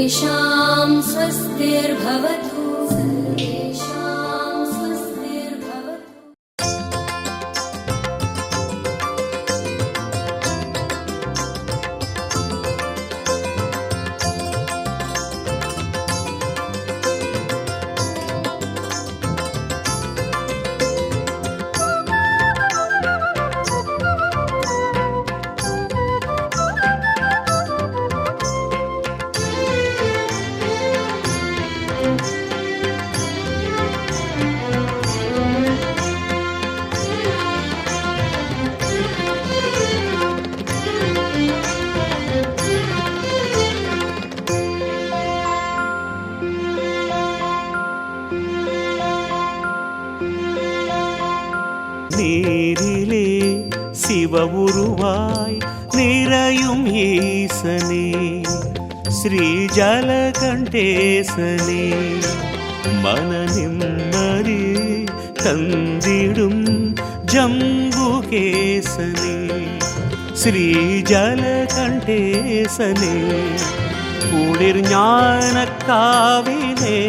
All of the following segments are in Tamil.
सर्वेषां स्वस्तिर्भवतु सर्वेषां स्वस्तिर्भवतु। நீரிலே சிவ உருவாய் நிறையும் ஈசனே ஸ்ரீ ஜலகண்டேசனே மன நிம்மதி தந்திடும் ஜம்புகேசனே ஸ்ரீ ஜலகண்டேசனே குளிர் ஞான காவிலே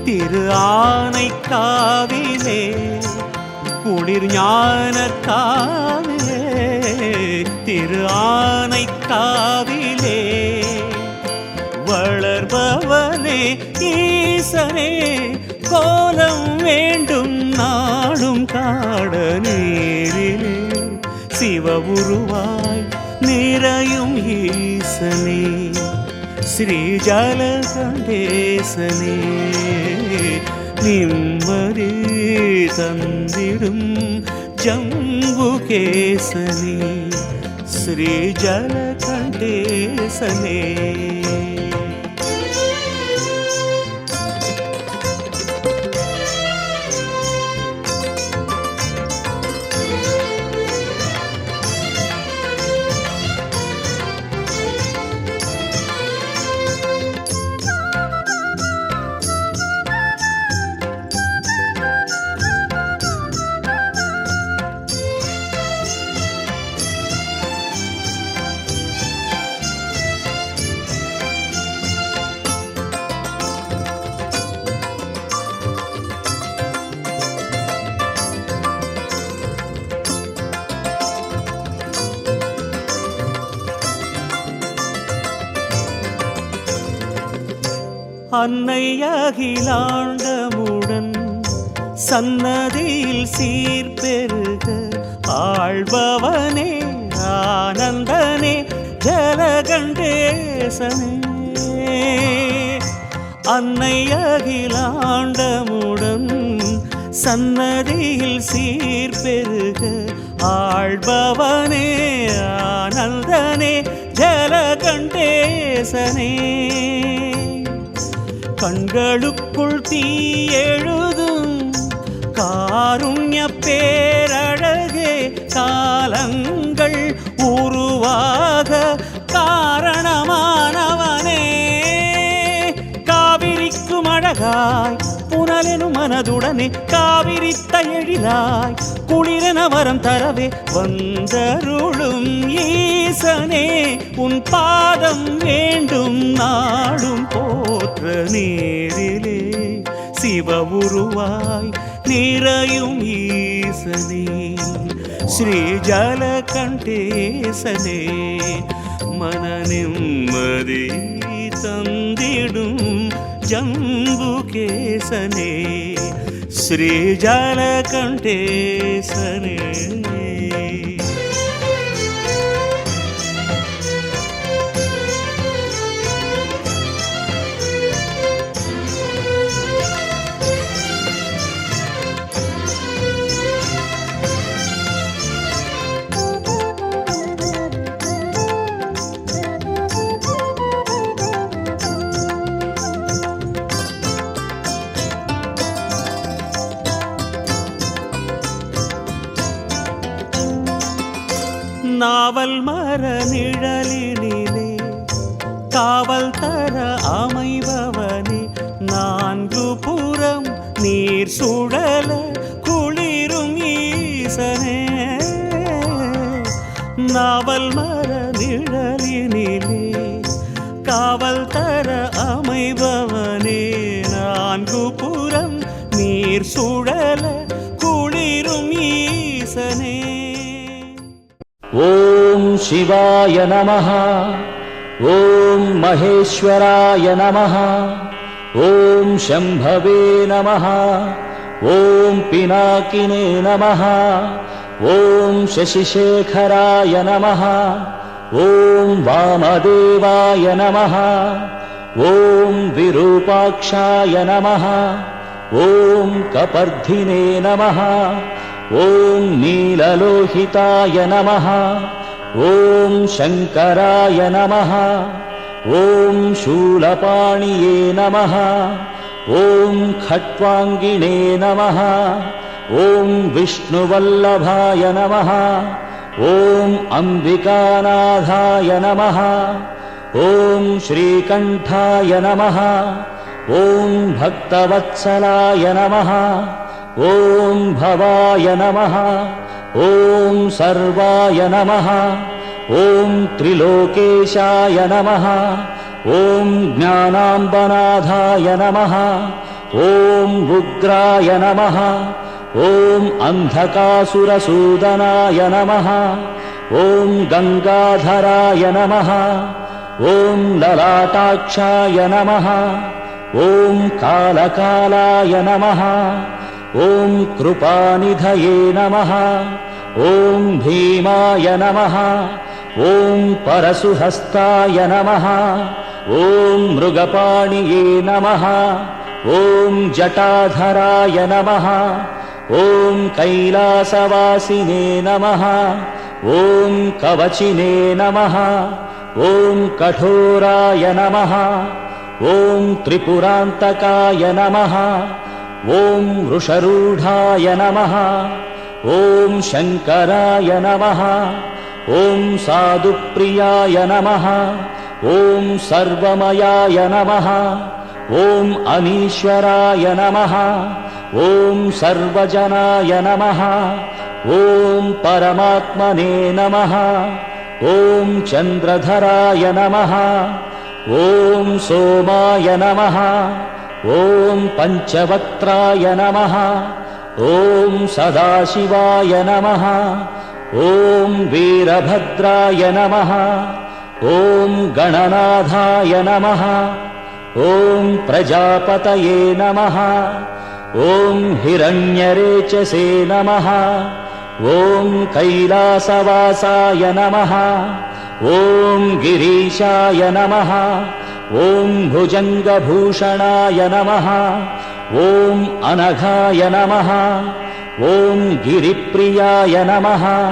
திரு ஆனை காவிலே குளிர் ஞான காவிலே திரு ஆனை காவிலே வளர்பவனே ஈசனே கோலம் வேண்டும் நாடும் காட நீரிலே சிவ உருவாய் நிறையும் ஈசனே ஸ்ரீ ஜலகண்டேசனே நிம்மதி தந்திடும் ஜம்புகேசனே ஸ்ரீ ஜலகண்டேசனே அன்னை அகிலாண்டமுடன் சன்னதியில் சீர்பெருக ஆழ்பவனே ஆனந்தனே ஜலகண்டேசனே அன்னை அகிலாண்டமுடன் சன்னதியில் சீர்பெருக ஆழ்பவனே ஆனந்தனே ஜலகண்டேசனே கண்களுக்குள் தீ எழுதும் காருண்ய பேரழகே காலங்கள் உருவாக காரணமானவனே காவிரிக்கும் அழகாய் புனலெனும் மனதுடனே காவிரித்த எழிலாய் குளிரென வரம் தரவே வந்தருளும் ஈசனே உன் பாதம் வேண்டும் நாடும் போற்ற நேரிலே சிவ உருவாய் நிறையும் ஈசனே ஸ்ரீ ஜலகண்டேசனே மன நிம்மதி தந்திடும் ஜம்புகேசனே ஸ்ரீ ஜலகண்டேசனே நாவல் மர நிழலினிலே காவல் தர அமைபவனே நான்கு புறம் நீர் சுழல குளிரும் ஈசனே நாவல் மர நிழலினிலே காவல் தர நீர் சுழல குளிரும் ஈசனே. ஓம் சிவாய நமஹ. ஓம் மகேஸ்வராய நமஹ. ஓம் சம்பவே நமஹ. ஓம் பினாகினே நமஹ. ஓம் சசிசேகராய நமஹ. ஓம் வாமதேவாய நமஹ. ஓம் விரூபாக்ஷாய நமஹ. ஓம் கபர்தினே நமஹ. ஓம் நீலலோகிதாய நமஹ. ஓம் சங்கராய நமஹ. ஓம் சூலபாணியே நமஹ. ஓம் खट्वाङ्गिणे नमः. ஓம் விஷ்ணுவல்லபாய நமஹ. ஓம் அம்பிகாநாதாய நமஹ. ஓம் ஸ்ரீகண்டாய நமஹ. ஓம் பக்தவத்சலாய நமஹ. ஓம் பவாய நமஹ. ஓம் சர்வாய நமஹ. ஓம் த்ரிலோகேஷாய நமஹ. ஓம் ஞானாம்பநாதாய நமஹ. ஓம் உக்ராய நமஹ. ஓம் அந்தகாசுரசூதனாய நமஹ. ஓம் கங்காதராய நமஹ. ஓம் லலாட்டாட்சாய நமஹ. ஓம் காலகாலாய நமஹ. ஓம் கிருபாநிதயே நமஹ. ஓம் பீமாய நமஹ. ஓம் பரசுஹஸ்தாய நமஹ. ஓம் மிருகபாணியே நமஹ. ஓம் ஜட்டாதராய நமஹ. ஓம் கைலாசவாசினே நமஹ. ஓம் கவச்சினே நமஹ. ஓம் கடோராய நமஹ. ஓம் திரிபுராந்தகாய நமஹ. ஓம் ருஷரூடாய நமஹ. ஓம் சங்கராய நமஹ. ஓம் சாதுப்ரியாய நமஹ. ஓம் சர்வமயாய நமஹ. ஓம் அனீஸ்வராய நமஹ. ஓம் சர்வஜனாய நமஹ. ஓம் பரமாத்மனே நமஹ. ஓம் சந்திரதராய நமஹ. ஓம் சோமாய நமஹ. ஓம் பஞ்சவக்த்ராய நமஹ. ஓம் சதாசிவாய நமஹ. ஓம் வீரபத்ராய நமஹ. ஓம் கணநாதாய நமஹ. ஓம் பிரஜாபதயே நமஹ. ஓம் ஹிரண்யரேச்சசே நமஹ. ஓம் கைலாசவாசாய நமஹ. ஓம் கிரீஷாய நமஹ. ஓம் புஜங்கபூஷணாய நமஹ. ஓம் அனகாய நமஹ. ஓம் கிரிப்ரியாய நமஹ.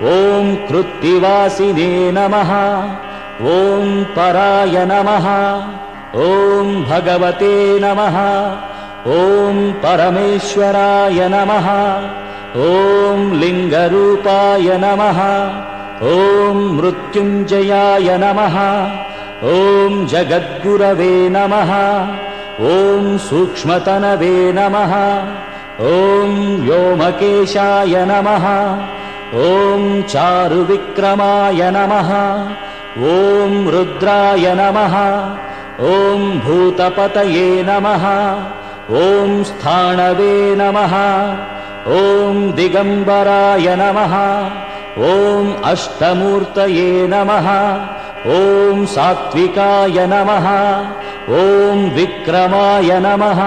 ஓம் கிருத்திவாசினே நமஹ. ஓம் பராய நமஹ. ஓம் பகவதே நமஹ. ஓம் பரமேஸ்வராய நமஹ. ஓம் லிங்கரூபாய நமஹ. ஓம் மிருத்யுஞ்சயாய நமஹ. ஓம் ஜகத்குரவே நமஹ. ஓம் சூக்ஷ்மதனவே நமஹ. ஓம் வ்யோமகேஷாய நமஹ. ஓம் சாருவிக்ரமாய நமஹ. ஓம் ருத்ராய நமஹ. ஓம் பூதபதயே நமஹ. ஓம் ஸ்தானவே நமஹ. ஓம் திகம்பராய நமஹ. ஓம் அஷ்டமூர்த்தயே நமஹ. ஓம் சாத்விகாய நமஹ. ஓம் விக்ரமாய நமஹ.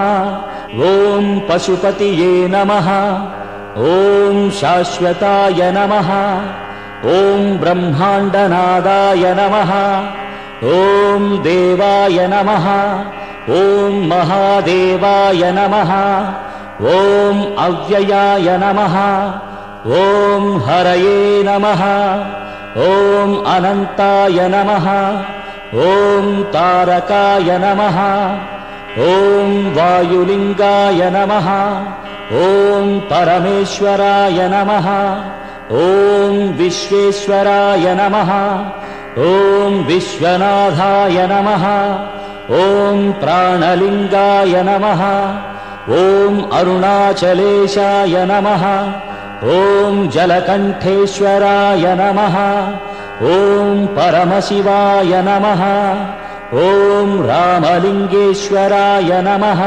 ஓம் பசுபதியே நமஹ. ஓம் சாஸ்வதாய நமஹ. ஓம் பிரம்மாண்டநாதாய நமஹ. ஓம் தேவாய நமஹ. ஓம் மகாதேவாய நமஹ. ஓம் அவ்யயாய நமஹ. ஓம் ஹரயே நமஹ. ஓம் அனந்தாய நமஹ. ஓம் தாரகாய நமஹ. ஓம் வாயுலிங்காய நமஹ. ஓம் பரமேஸ்வராய நமஹ. ஓம் விஸ்வேஸ்வராய நமஹ. ஓம் விஸ்வநாதாய நமஹ. ஓம் பிராணலிங்காய நமஹ. ஓம் அருணாச்சலேஷாய நமஹ. ஓம் ஜலகண்டேஸ்வராய நமஹ. ஓம் பரமசிவாய நமஹ. ஓம் ராமலிங்கேஸ்வராய நமஹ.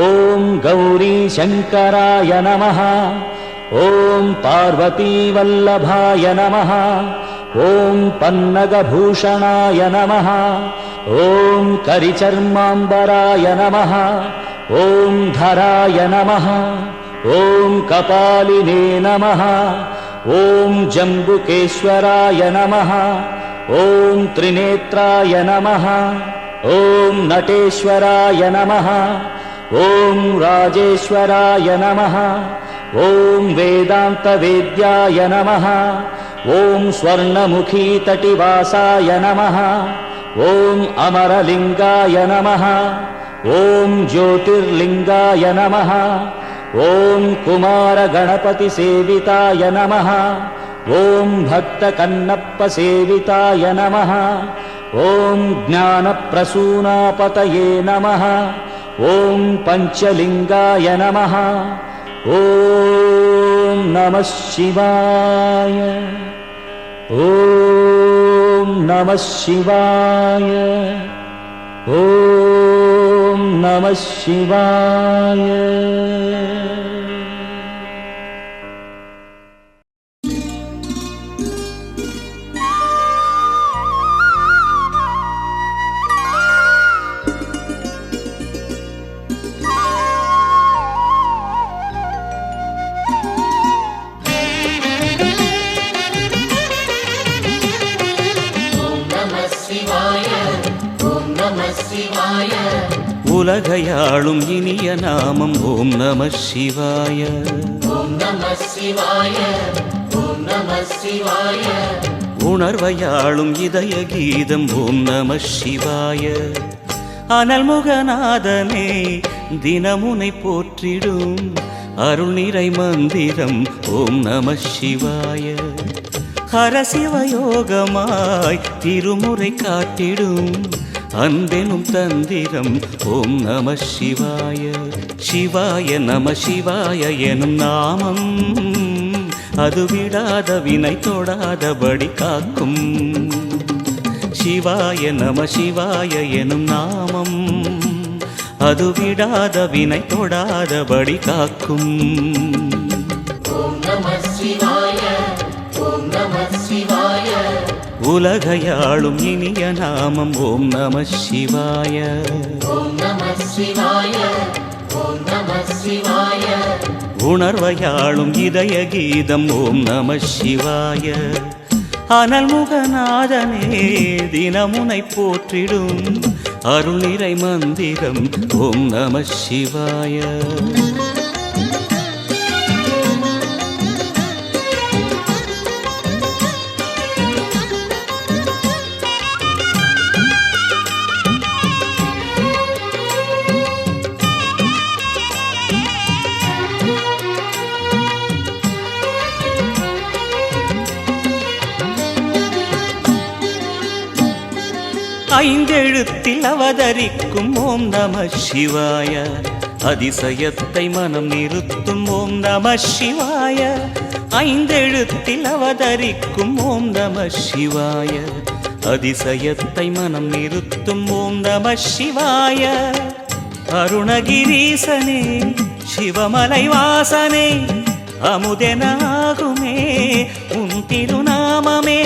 ॐ गौरीशङ्कराय नमः ॐ पार्वतीवल्लभाय नमः ॐ पन्नगभूषणाय नमः ॐ करिचर्माम्बराय नमः ॐ धराय नमः ॐ कपालिने नमः ॐ जम्बुकेश्वराय नमः ॐ त्रिनेत्राय नमः ॐ नटेश्वराय नमः ॐ राजेश्वराय नमः ॐ वेदान्तवेद्याय नमः ॐ स्वर्णमुखीतटिवासाय नमः ॐ अमरलिङ्गाय नमः ॐ ज्योतिर्लिङ्गाय नमः ॐ कुमारगणपतिसेविताय नमः ॐ भक्तकन्नप्पसेविताय नमः ॐ ज्ञानप्रसूनापतये नमः ॐ पञ्चलिङ्गाय नमः ॐ नमः शिवाय ॐ नमः शिवाय ॐ नमः शिवाय உலகையாளும் இனிய நாமம் ஓம் நம சிவாய ஓம் நம சிவாய ஓம் நம சிவாய உணர்வையாளும் இதய கீதம் ஓம் நம சிவாய அனல்முகநாதனே தினமுனை போற்றிடும் அருள் நிறை மந்திரம் ஓம் நம சிவாய ஹரசிவயோகமாய் திருமுறை காட்டிடும் அன்பெனும் தந்திரம் ஓம் நம சிவாய சிவாய நம சிவாய எனும் நாமம் அது விடாத வினை தொடாதபடி காக்கும் சிவாய நம சிவாய எனும் நாமம் அது விடாத வினை தொடாதபடி காக்கும் ஓம் நம சிவாய ஓம் நம சிவாய உலகையாளும் இனிய நாமம் ஓம் நம சிவாய ஓம் நம சிவாய ஓம் நம சிவாய உணர்வையாளும் இதய கீதம் ஓம் நம சிவாய அனல்முகநாதனே தினமுனை போற்றிடும் அருள் நிறை மந்திரம் ஓம் நம சிவாய ஐந்தெழுத்தில் அவதரிக்கும் ஓம் நம சிவாய அதிசயத்தை மனம் நிறுத்தும் ஓம் நம சிவாய ஐந்தெழுத்தில் அவதரிக்கும் ஓம் நம சிவாய அதிசயத்தை மனம் நிறுத்தும் ஓம் நம சிவாய அருணகிரீசனே சிவமலை வாசனே அமுதெனாகுமே உன் திருநாமமே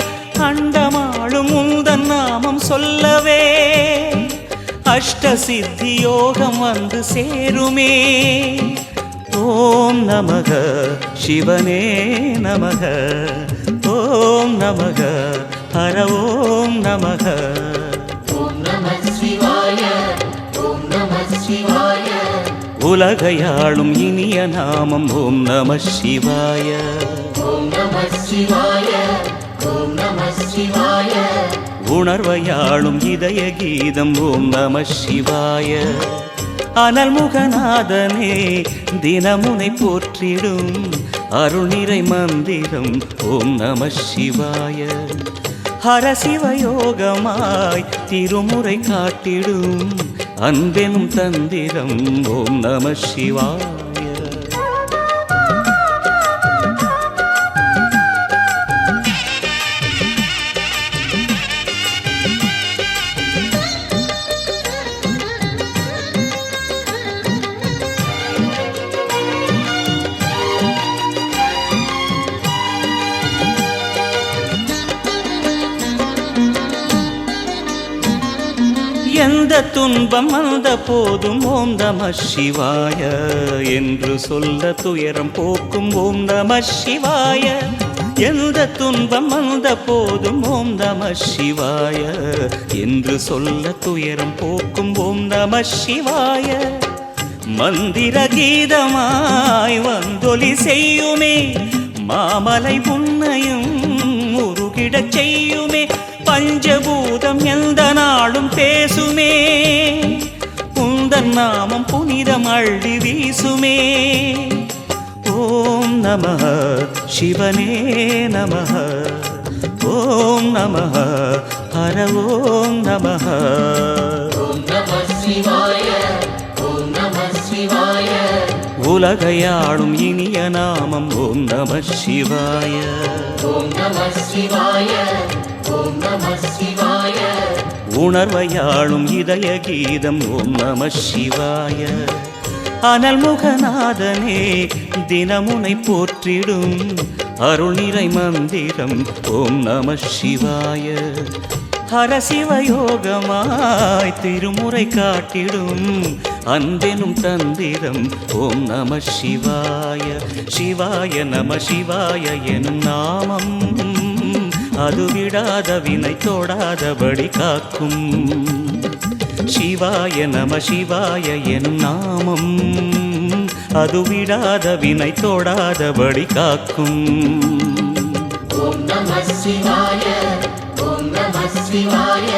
அண்டமாளும் உந்தன் நாமம் சொல்லவே அஷ்ட சித்தி யோகம் வந்து சேருமே ஓம் நமக சிவனே நமக ஓம் நமக ஹர ஓம் நமக ஓம் நம சிவாய ஓம் நம சிவாய உலகையாளும் இனிய நாமம் ஓம் நம சிவாய ஓம் நம சிவாய ஓம் நம சிவாய உணர்வையாளும் இதய கீதம் ஓம் நம சிவாய அனல்முகநாதனே தினமுனை போற்றிடும் அருள் நிறை மந்திரம் ஓம் நம சிவாய ஹரசிவயோகமாய் திருமுறை காட்டிடும் அன்பெனும் தந்திரம் ஓம் நம சிவாய எந்த துன்பம் வந்த போதும் ஓம் நம சிவாய என்று சொல்ல துயரம் போக்கும் ஓம் நம சிவாய. எந்த துன்பம் வந்த போதும் ஓம் நம சிவாய என்று சொல்ல துயரம் போக்கும் ஓம் நம சிவாய. மந்திர கீதமாய் வந்தொலி செய்யுமே மாமலை உன்னையும் உருகிடச் செய்யுமே. பஞ்சபூதம் எந்த நாளும் பேசுமே உந்தன் நாமம் புனிதம் அள்ளி வீசுமே. ஓம் நமः சிவனே நமः ஓம் நமः ஹர ஓம் நமः. ஓம் நம சிவாய ஓம் நம சிவாய. உலகையாளும் இனிய நாமம் ஓம் நம சிவாய. ஓம் நம சிவாய ஓம் நம சிவாய. உணர்வையாளும் இதய கீதம் ஓம் நம சிவாய. அனல்முகநாதனே தினமுனை போற்றிடும் அருள் நிறை மந்திரம் ஓம் நம சிவாய. ஹரசிவயோகமாய் திருமுறை காட்டிடும் அன்பெனும் தந்திரம் ஓம் நம சிவாய. சிவாய நம சிவாய எனும் நாமம் அது விடாத வினை தொடாதபடி காக்கும். சிவாய நம சிவாய எனும் நாமம் அது விடாத வினை தொடாதபடி காக்கும். ஓம் நம சிவாய ஓம் நம சிவாய.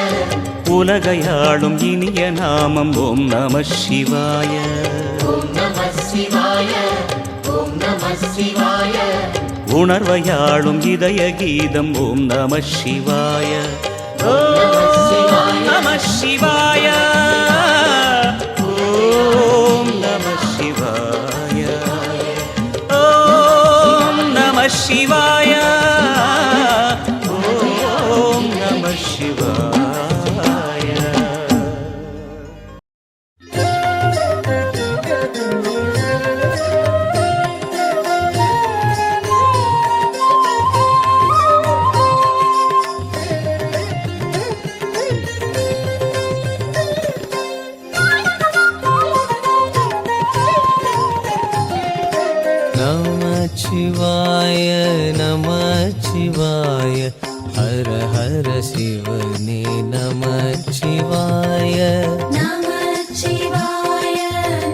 உலகையாளும் இனிய நாமம் ஓம் நம சிவாய. ஓம் நம சிவாய ஓம் நம சிவாய. உணர்வையாளும் இதய கீதம் ஓம் நம சிவாய. ஓம் நம சிவாய ஓம் நம சிவாய ஓம் நம சிவாய ஓம் நம சிவாய. शिवाय नमः शिवाय हर हर शिवने नमः शिवाय. नमः शिवाय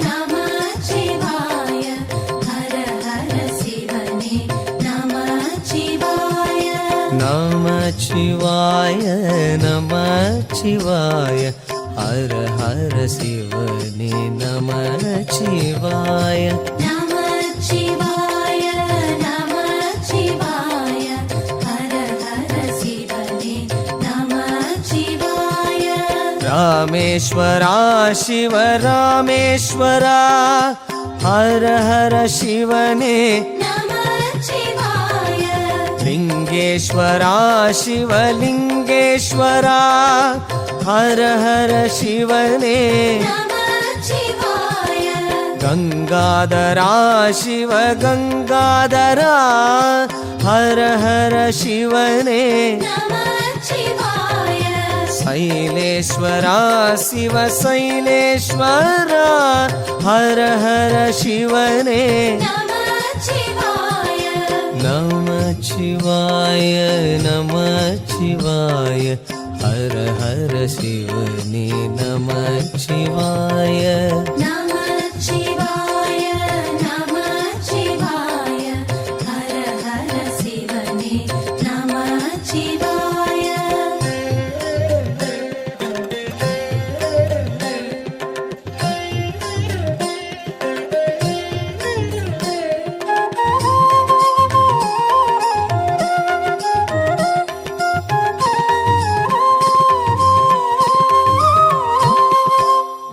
नमः शिवाय हर हर शिवने नमः शिवाय. नमः शिवाय नमः शिवाय हर हर शिवने नमः शिवाय. नमः शिवाय नमः शिवाय हर हर शिवने नमः शिवाय. रामेश्वरा शिव रामेश्वरा हर हर शिवने नमः शिवाय. लिंगेश्वरा शिवलिंगेश्वरा हर हर शिवने नमः शिवाय. गंगाधरा शिव गंगाधरा हर हर शिवने नमः शिवाय. शैलेश्वरा शिव शैलेश्वरा हर हर शिवने नमः शिवाय. नमः शिवाय नमः शिवाय हर हर शिवने नमः शिवाय. नमः शिवाय नमः शिवाय हर हर शिवने नमः शिवाय.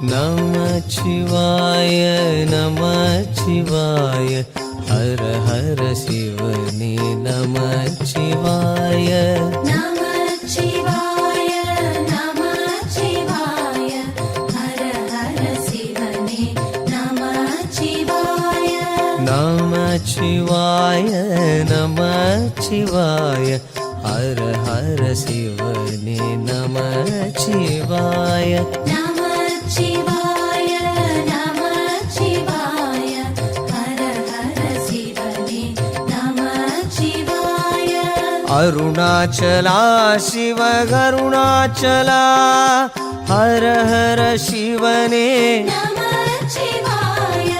नमः शिवाय नमः शिवाय हर हर शिवने नमः शिवाय. नमः शिवाय नमः शिवाय हर हर शिवने नमः शिवाय. नमः शिवाय नमः शिवाय हर हर शिवने नमः நமச்சிவாய நமச்சிவாய நமச்சிவாய ஹர ஹர சிவனே நமச்சிவாய அருணாச்சலா சிவ கருணாச்சலா ஹர ஹர சிவனே நமச்சிவாய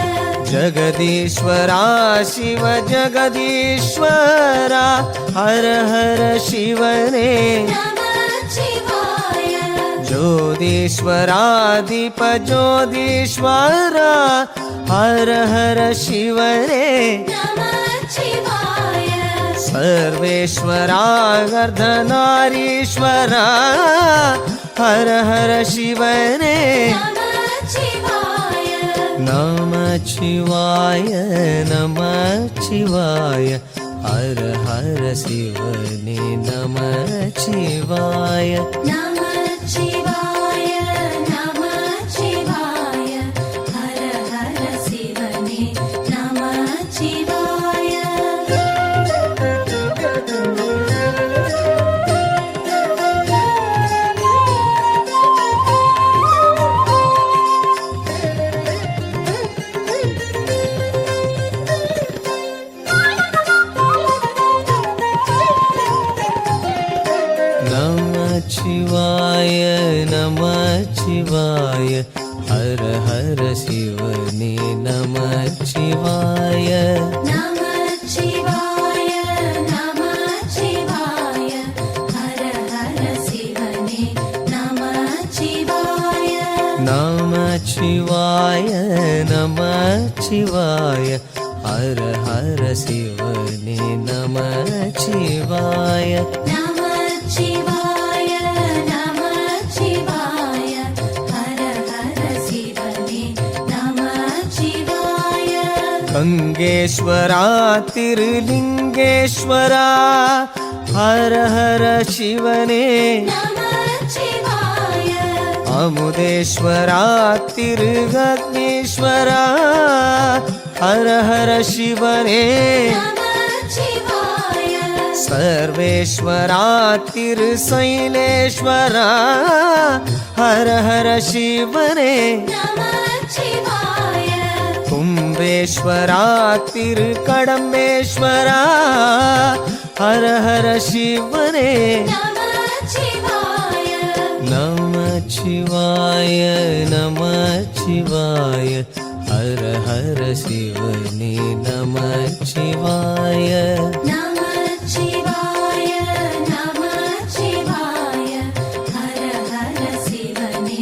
ஜகதீஸ்வரா சிவ ஜகதீஸ்வரா ஹர ஹர சிவனே நமச்சிவாய ஜோதீஸ்வரா தீப ஜோதீஸ்வரா ஹர ஹர சிவனே நமச்சிவாய सर्वेश्वरा अर्धनारीश्वरा हर हर शिवने நமச்சிவாய नमः शिवाय हर हर शिवने नमः शिवाय நமச்சிவாய நமச்சிவாய ஹர ஹர சிவனே நமச்சிவாய नमः शिवाय हर हर शिवने नमः शिवाय நமச்சிவாய நமச்சிவாய ஹர ஹர சிவனே நமச்சிவாய नमः शिवाय हर हर शिवने नमः शिवाय நமச்சிவாய நமச்சிவாய ஹர ஹர சிவனே நமச்சிவாய गंगेश्वरा तिरुलिंगेश्वरा हर हर शिवने நமச்சிவாய अमुदेश्वरा तिरुगग्नेश्वरा हर हर शिवने நமச்சிவாய सर्वेश्वरा तिरुशैलेश्वरा हर हर शिवने நமச்சிவாய कुम्भेश्वरा तिरुकडम्बेश्वरा हर हर शिवने நமச்சிவாய नमः शिवाय हर हर शिवने नमः शिवाय நமச்சிவாய நமச்சிவாய ஹர ஹர சிவனே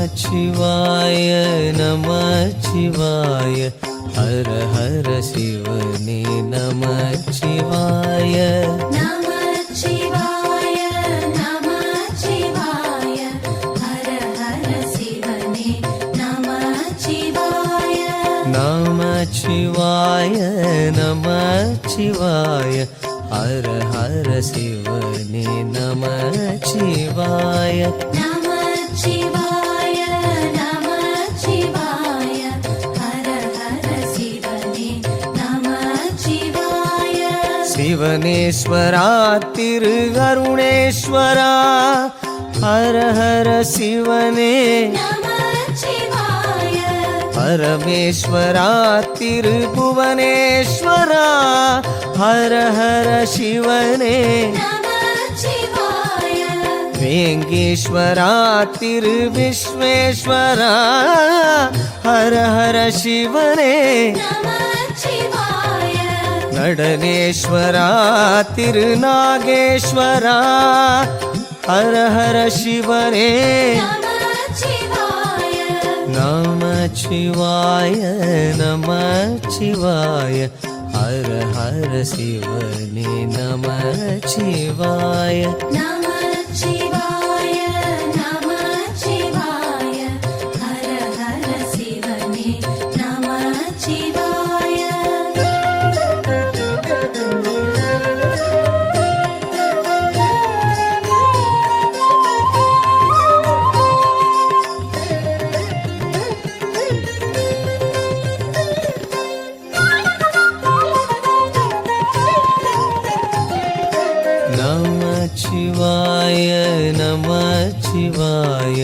நமச்சிவாய नमः शिवाय हर हर शिवने नमः शिवाय நமச்சிவாய நமச்சிவாய ஹர ஹர சிவனே நமச்சிவாய नमः शिवाय हर हर शिवने नमः शिवाय நமச்சிவாய நமச்சிவாய ஹர ஹர சிவனே நமச்சிவாய शिवनेश्वरा तिरुगरुणेश्वरा हर हर शिवने நமச்சிவாய परमेश्वरा तिरुभुवनेश्वरा हर हर शिवने நமச்சிவாய वेंगेश्वरा तिरुविश्वेश्वरा हर हर शिवने நமச்சிவாய நடனேஸ்வரா திருநாகேஸ்வரா ஹர ஹர சிவனே நமச்சிவாய நமச்சிவாய ஹர ஹர சிவனே நமச்சிவாய நமச்சிவாய நமச்சிவாய ஹர ஹர சிவனே நமச்சிவாய நமச்சிவாய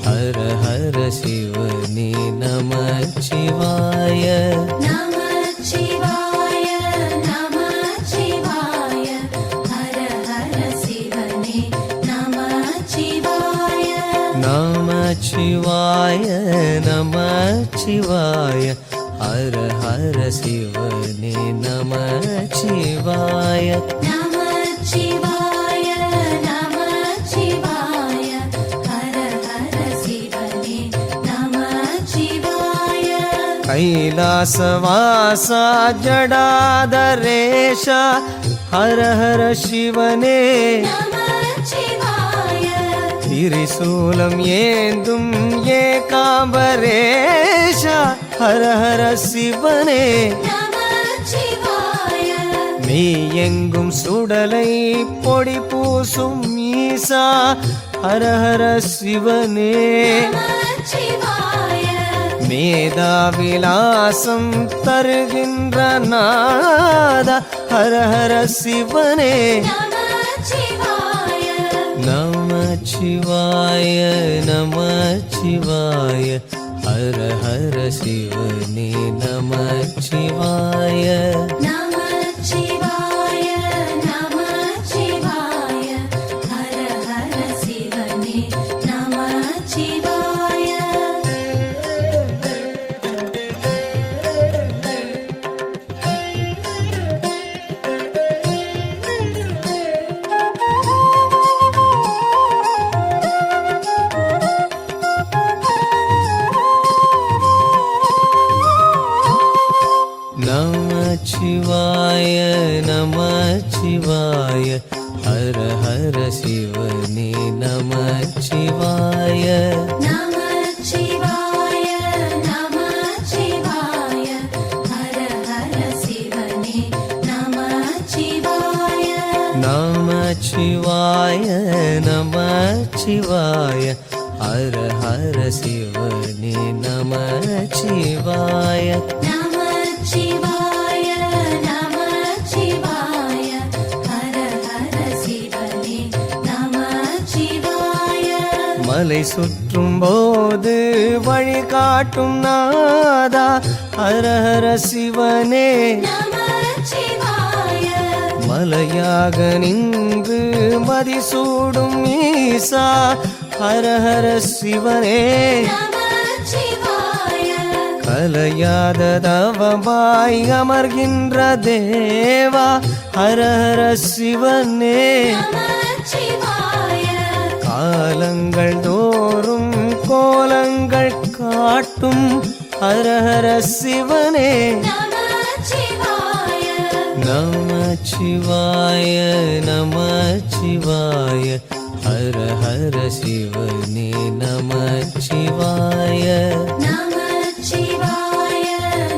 ஹர ஹர சிவனே நமச்சிவாய நமச்சிவாய நமச்சிவாய ஹர ஹர சிவனே நமச்சிவாய நமச்சிவாய நமச்சிவாய ஹர ஹர சிவனே நமச்சிவாய நமச்சிவாய நமச்சிவாய ஹர ஹர சிவனே நமச்சிவாய கைலாசவாசா ஜடாதரேஷ ஹர ஹர சிவனே நமச்சிவாய திரிசூலம் ஏந்தும் ஏகாம்பரேஷ ஹர ஹர சிவனே நமச்சிவாய மெய்யெங்கும் சுடலை பொடி பூசும் ஈசா ஹர ஹர சிவனே நமச்சிவாய மேதாவிலாசம் தருகின்ற நாத ஹர ஹர சிவனே நமச்சிவாய நமச்சிவாய நமச்சிவாய ஹர ஹர சிவனே நமச்சிவாய நமச்சிவாய நமச்சிவாய ஹர ஹர சிவனே நமச்சிவாய நமச்சிவாய நமச்சிவாய ஹர ஹர சிவனே நமச்சிவாய நமச்சிவாய நமச்சிவாய ஹர ஹர சிவனே நமச்சிவாய நமச்சிவாய நமச்சிவாய ஹர ஹர சிவனே நமச்சிவாய நமச்சிவாய நமச்சிவாய ஹர ஹர சிவனே நமச்சிவாய மலை சுற்றும் போது வழிகாட்டும் நாதா ஹர ஹர சிவனே நமச்சிவாய மலையாக நின்று மதிசூடும் ஈசா ஹர ஹர சிவனே நமச்சிவாய கலையாத தவமாய் அமர்கின்ற தேவா ஹர ஹர சிவனே நமச்சிவாய காலங்கள் தோறும் கோலங்கள் காட்டும் ஹர ஹர சிவனே நமச்சிவாய நமச்சிவாய நமச்சிவாய ஹர ஹர சிவனே நமச்சிவாய நமச்சிவாய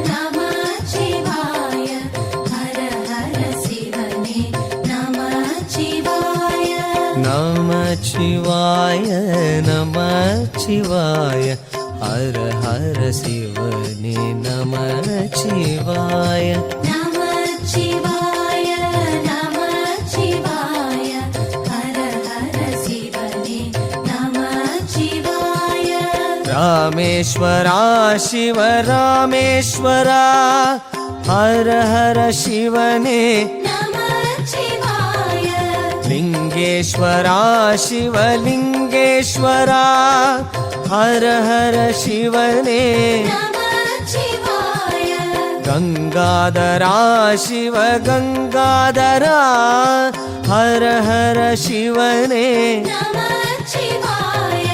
நமச்சிவாய ஹர ஹர சிவனே நமச்சிவாய நமச்சிவாய நமச்சிவாய ஹர ஹர சிவனே நமச்சிவாய நமச்சிவாய நமச்சிவாய ஹர ஹர சிவனே நமச்சிவாய ராமேஸ்வரா சிவ ராமேஸ்வரா ஹர ஹர சிவனே நமச்சிவாய லிங்கேஸ்வரா சிவலிங்கேஸ்வரா ஹர ஹர சிவனே நமச்சிவாய கங்காதரா சிவ கங்காதரா ஹர ஹர சிவனே நமச்சிவாய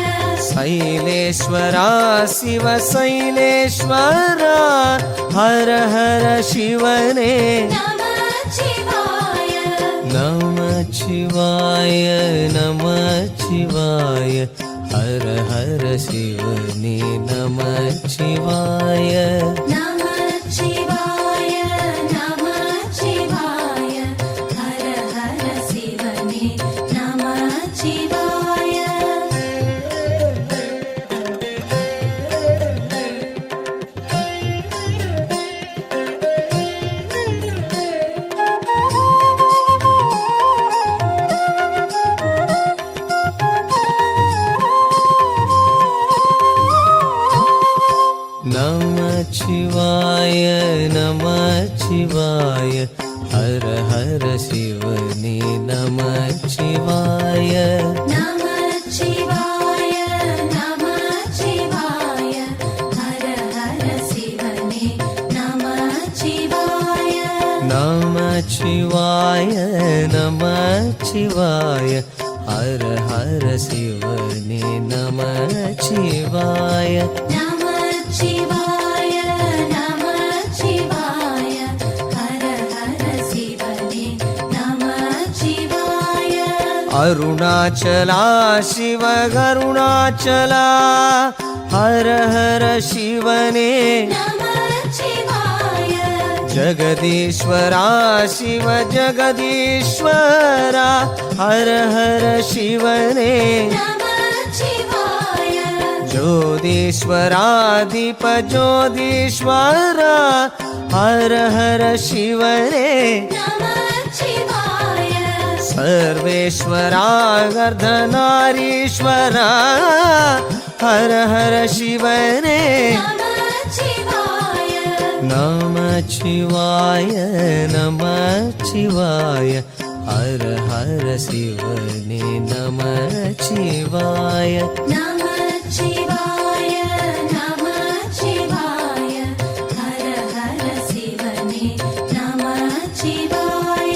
சைலேஸ்வரா சிவ சைலேஸ்வரா ஹர ஹர சிவனே நமச்சிவாய நமச்சிவாய நமச்சிவாய ஹர ஹர சிவனே நமச்சிவாய நமச்சிவாய நமச்சிவாய ஹர ஹர சிவனே நமச்சிவாய சிவாய ஹர ஹர சிவனே நம சிவாய நமச்சிவாய நமச்சிவாய ஹர ஹர சிவனே நமச்சிவாய நமச்சிவாய நமச்சிவாய ஹர ஹர சிவனே நமச்சிவாய நமச்சிவாய நமச்சிவாய ஹர ஹர சிவனே நமச்சிவாய அருணாச்சலா சிவ கருணாச்சலா ஹர ஹர சிவனே நமச்சிவாய ஜகதீஸ்வரா சிவ ஜகதீஸ்வரா ஹர ஹர சிவனே நமச்சிவாய ஜோதீஸ்வரா தீப ஜோதீஸ்வரா ஹர ஹர சிவனே நமச்சிவாய सर्वेश्वरा अर्धनारीश्वरा हर हर शिवने நமச்சிவாய नमः शिवाय नमः शिवाय हर हर शिवने नमः शिवाय நமச்சிவாய நமச்சிவாய ஹர ஹர சிவனே நமச்சிவாய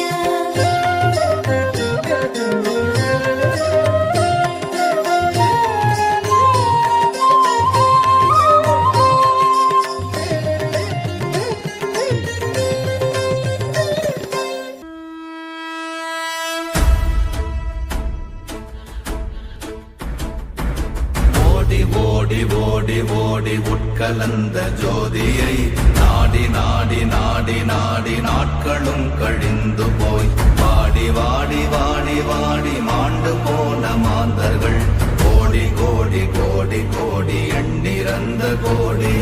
ஓடி ஓடி ஓடி ஓடி உட்கலந்த ஜோதியை நாடி நாடி நாடி நாடி நாட்களும் கழிந்து போய் வாடி வாடி வாடி வாடி மாண்டு போன மாந்தர்கள் கோடி கோடி கோடி கோடி எண்ணிறந்த கோடி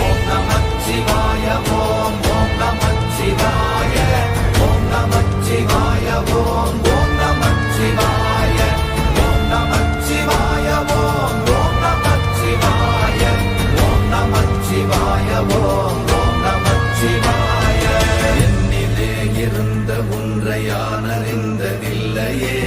ஓம் நமச்சிவாய ஓம் ஓம் நமச்சிவாய ஓம் நமச்சிவாய ஓம் ஓம் நமச்சிவாய ஓம் நமச்சிவாய ஓம் ஓம் நமச்சிவாய ஓம் நமச்சிவாய ஓம் ஓம் நமச்சிவாய என்னிலே இருந்த ஒன்றை யான் அறிந்ததில்லையே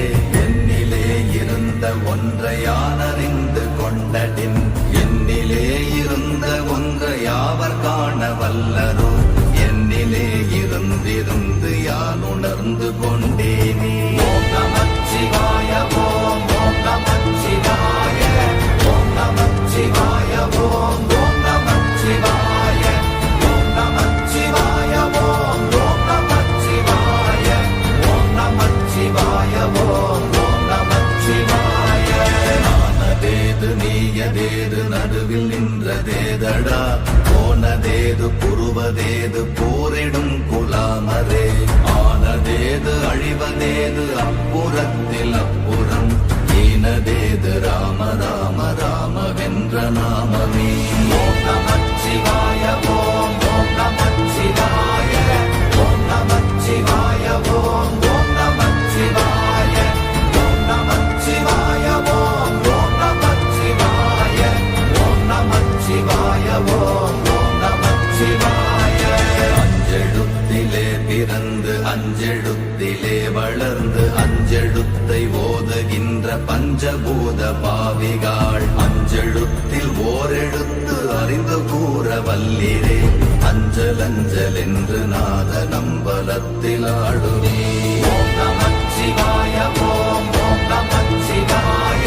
என்னிலே இருந்த ஒன்றை யான் அறிந்து கொண்டடின் என்னிலே இருந்த ஒன்றை யாவர் காண வல்லரோ என்னிலே இருந்திருந்து யான் உணர்ந்து கொண்டேனே ஓம் நமச்சிவாய ஓம் ஓம் நமச்சிவாய ஓம் நமச்சிவாய ஓம் ஓம் நமச்சிவாய ஓம் நமச்சிவாய ஓம் ஓம் நமச்சிவாய ஓம் நமச்சிவாய ஓம் ஓம் நமச்சிவாய நானதேது நீயதேது நடுவில் நின்றதேதடா போனதேது புருவதேது போரிடும் குலாமரே ஆனதேது அழிவதேது அப்புறத்தில் அப்புறம் ஈனதேது ராம ராம ராம வென்ற நாமமே ஓம் நமச்சிவாய ஓம் ஓம் நமச்சிவாய ஓம் நமச்சிவாய ஓம் ஓம் நமச்சிவாய ஓம் நமச்சிவாய ஓம் ஓம் நமச்சிவாய ஓம் நமச்சிவாய ஓம் ஓம் நமச்சிவாய அஞ்செழுத்திலே பிறந்து அஞ்செழுத்திலே வளர்ந்து அஞ்செழுத்தை ஓதுகின்ற பஞ்சபூத பாவிகாள் அஞ்செழுத்தில் ஓரெழுத்து அறிந்து கூற வல்லிரே அஞ்சல் அஞ்சல் என்று நாத நம்பலத்தில் ஆடுவே ஓம் நமச்சிவாய ஓம் ஓம் நமச்சிவாய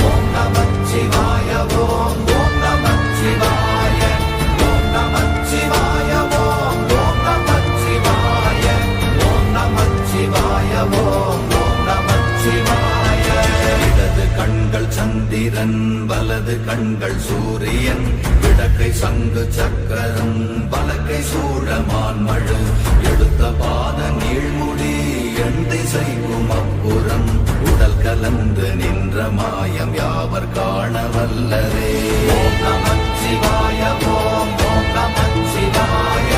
ஓம் நமச்சிவாய ஓம் ஓம் நமச்சிவாய ஓம் நமச்சிவாய ஓம் ஓம் நமச்சிவாய ஓம் நமச்சிவாய ஓம் ஓம் நமச்சிவாய இடது கண்கள் சந்திரன் வலது கண்கள் சூரியன் இடக்கை சங்கு சக்கரம் வலக்கை சூழமான்மழு எடுத்த பாத நீழ்முடி எண் திசைக்கும் அப்புறம் உடல் கலந்து நின்ற மாயம் யாவர் காண வல்லரே ஓம் நமச்சிவாய ஓம் ஓம் நமச்சிவாய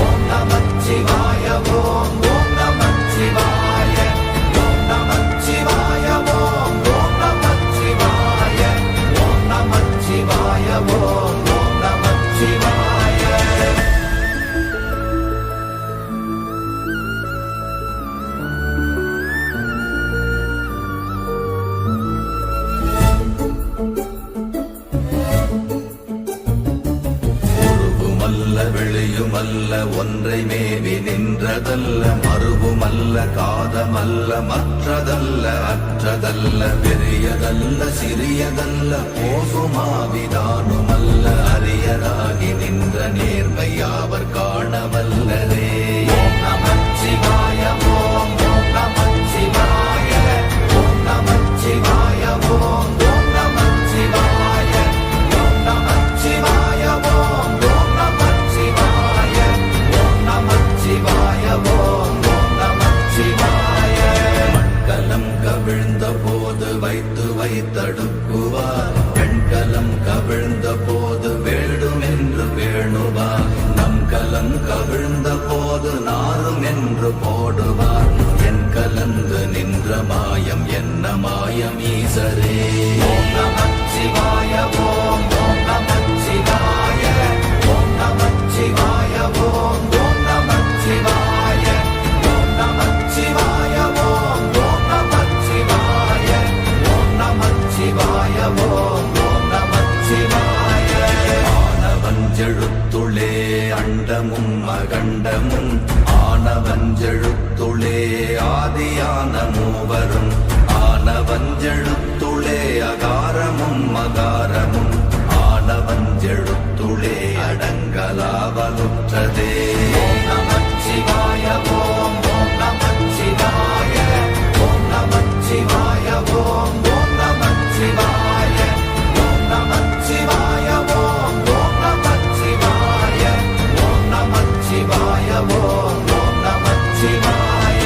ஓம் நமச்சிவாய ஓம் ஓம் நமச்சிவாய ஓம் நமச்சிவாய ஓம் ஓம் நமச்சிவாய ஓம் நமச்சிவாய ஓம் ஓம் நமச்சிவாய மற்றதல்ல மறுவுமல்ல காதமல்ல மற்றதல்ல அற்றதல்ல பெரியதல்ல சிறியதல்ல போகுமாவிதானுமல்ல அரியராகி நின்ற நேர்மையாவர் காணவல்லரே. ஓம் நமச்சிவாய ஓம் ஓம் நமச்சிவாய ஓம் நமச்சிவாய ஓம் ஓம் நமச்சிவாய ஓம் நமச்சிவாய ஓம் ஓம் நமச்சிவாய ஓம் நமச்சிவாய ஓம் ஓம் நமச்சிவாய. மண்கலம் கவிழ்ந்த போது வைத்து வைத்தடுக்குவார் பெண்கலம் கவிழ்ந்த போது வேண்டுமென்று வேணுவார் நம் கலம் கவிழ்ந்த போது நாரும் என்று போடுவார் என் கலந்து நின்ற மாயம் என்ன மாயம் ஈசரே. ஓம் நமச்சிவாய ஓம் ஓம் நமச்சிவாய ஓம் நமச்சிவாய ஓம் ஓம் நமச்சிவாய ஓம் நமச்சிவாய ஓம் ஓம் நமச்சிவாய ஓம் நமச்சிவாய ஓம் ஓம் நமச்சிவாய. ஆனவஞ்செழுத்துளே அண்டமும் அகண்டமும் ஆனவஞ்செழுத்துளே ஆதியான மூவரும் ஆனவஞ்செழுத்துளே அகாரமும் அகாரமும் ஆனவஞ்செழுத்துளே அடங்கலாவலுற்றதே. ஓம் நமச்சிவாய ஓம் ஓம் நமச்சிவாய ஓம் நமச்சிவாய ஓம் ஓம் நமச்சிவாய ஓம் நமச்சிவாய ஓம் ஓம் நமச்சிவாய ஓம் நமச்சிவாய ஓம் ஓம் நமச்சிவாய.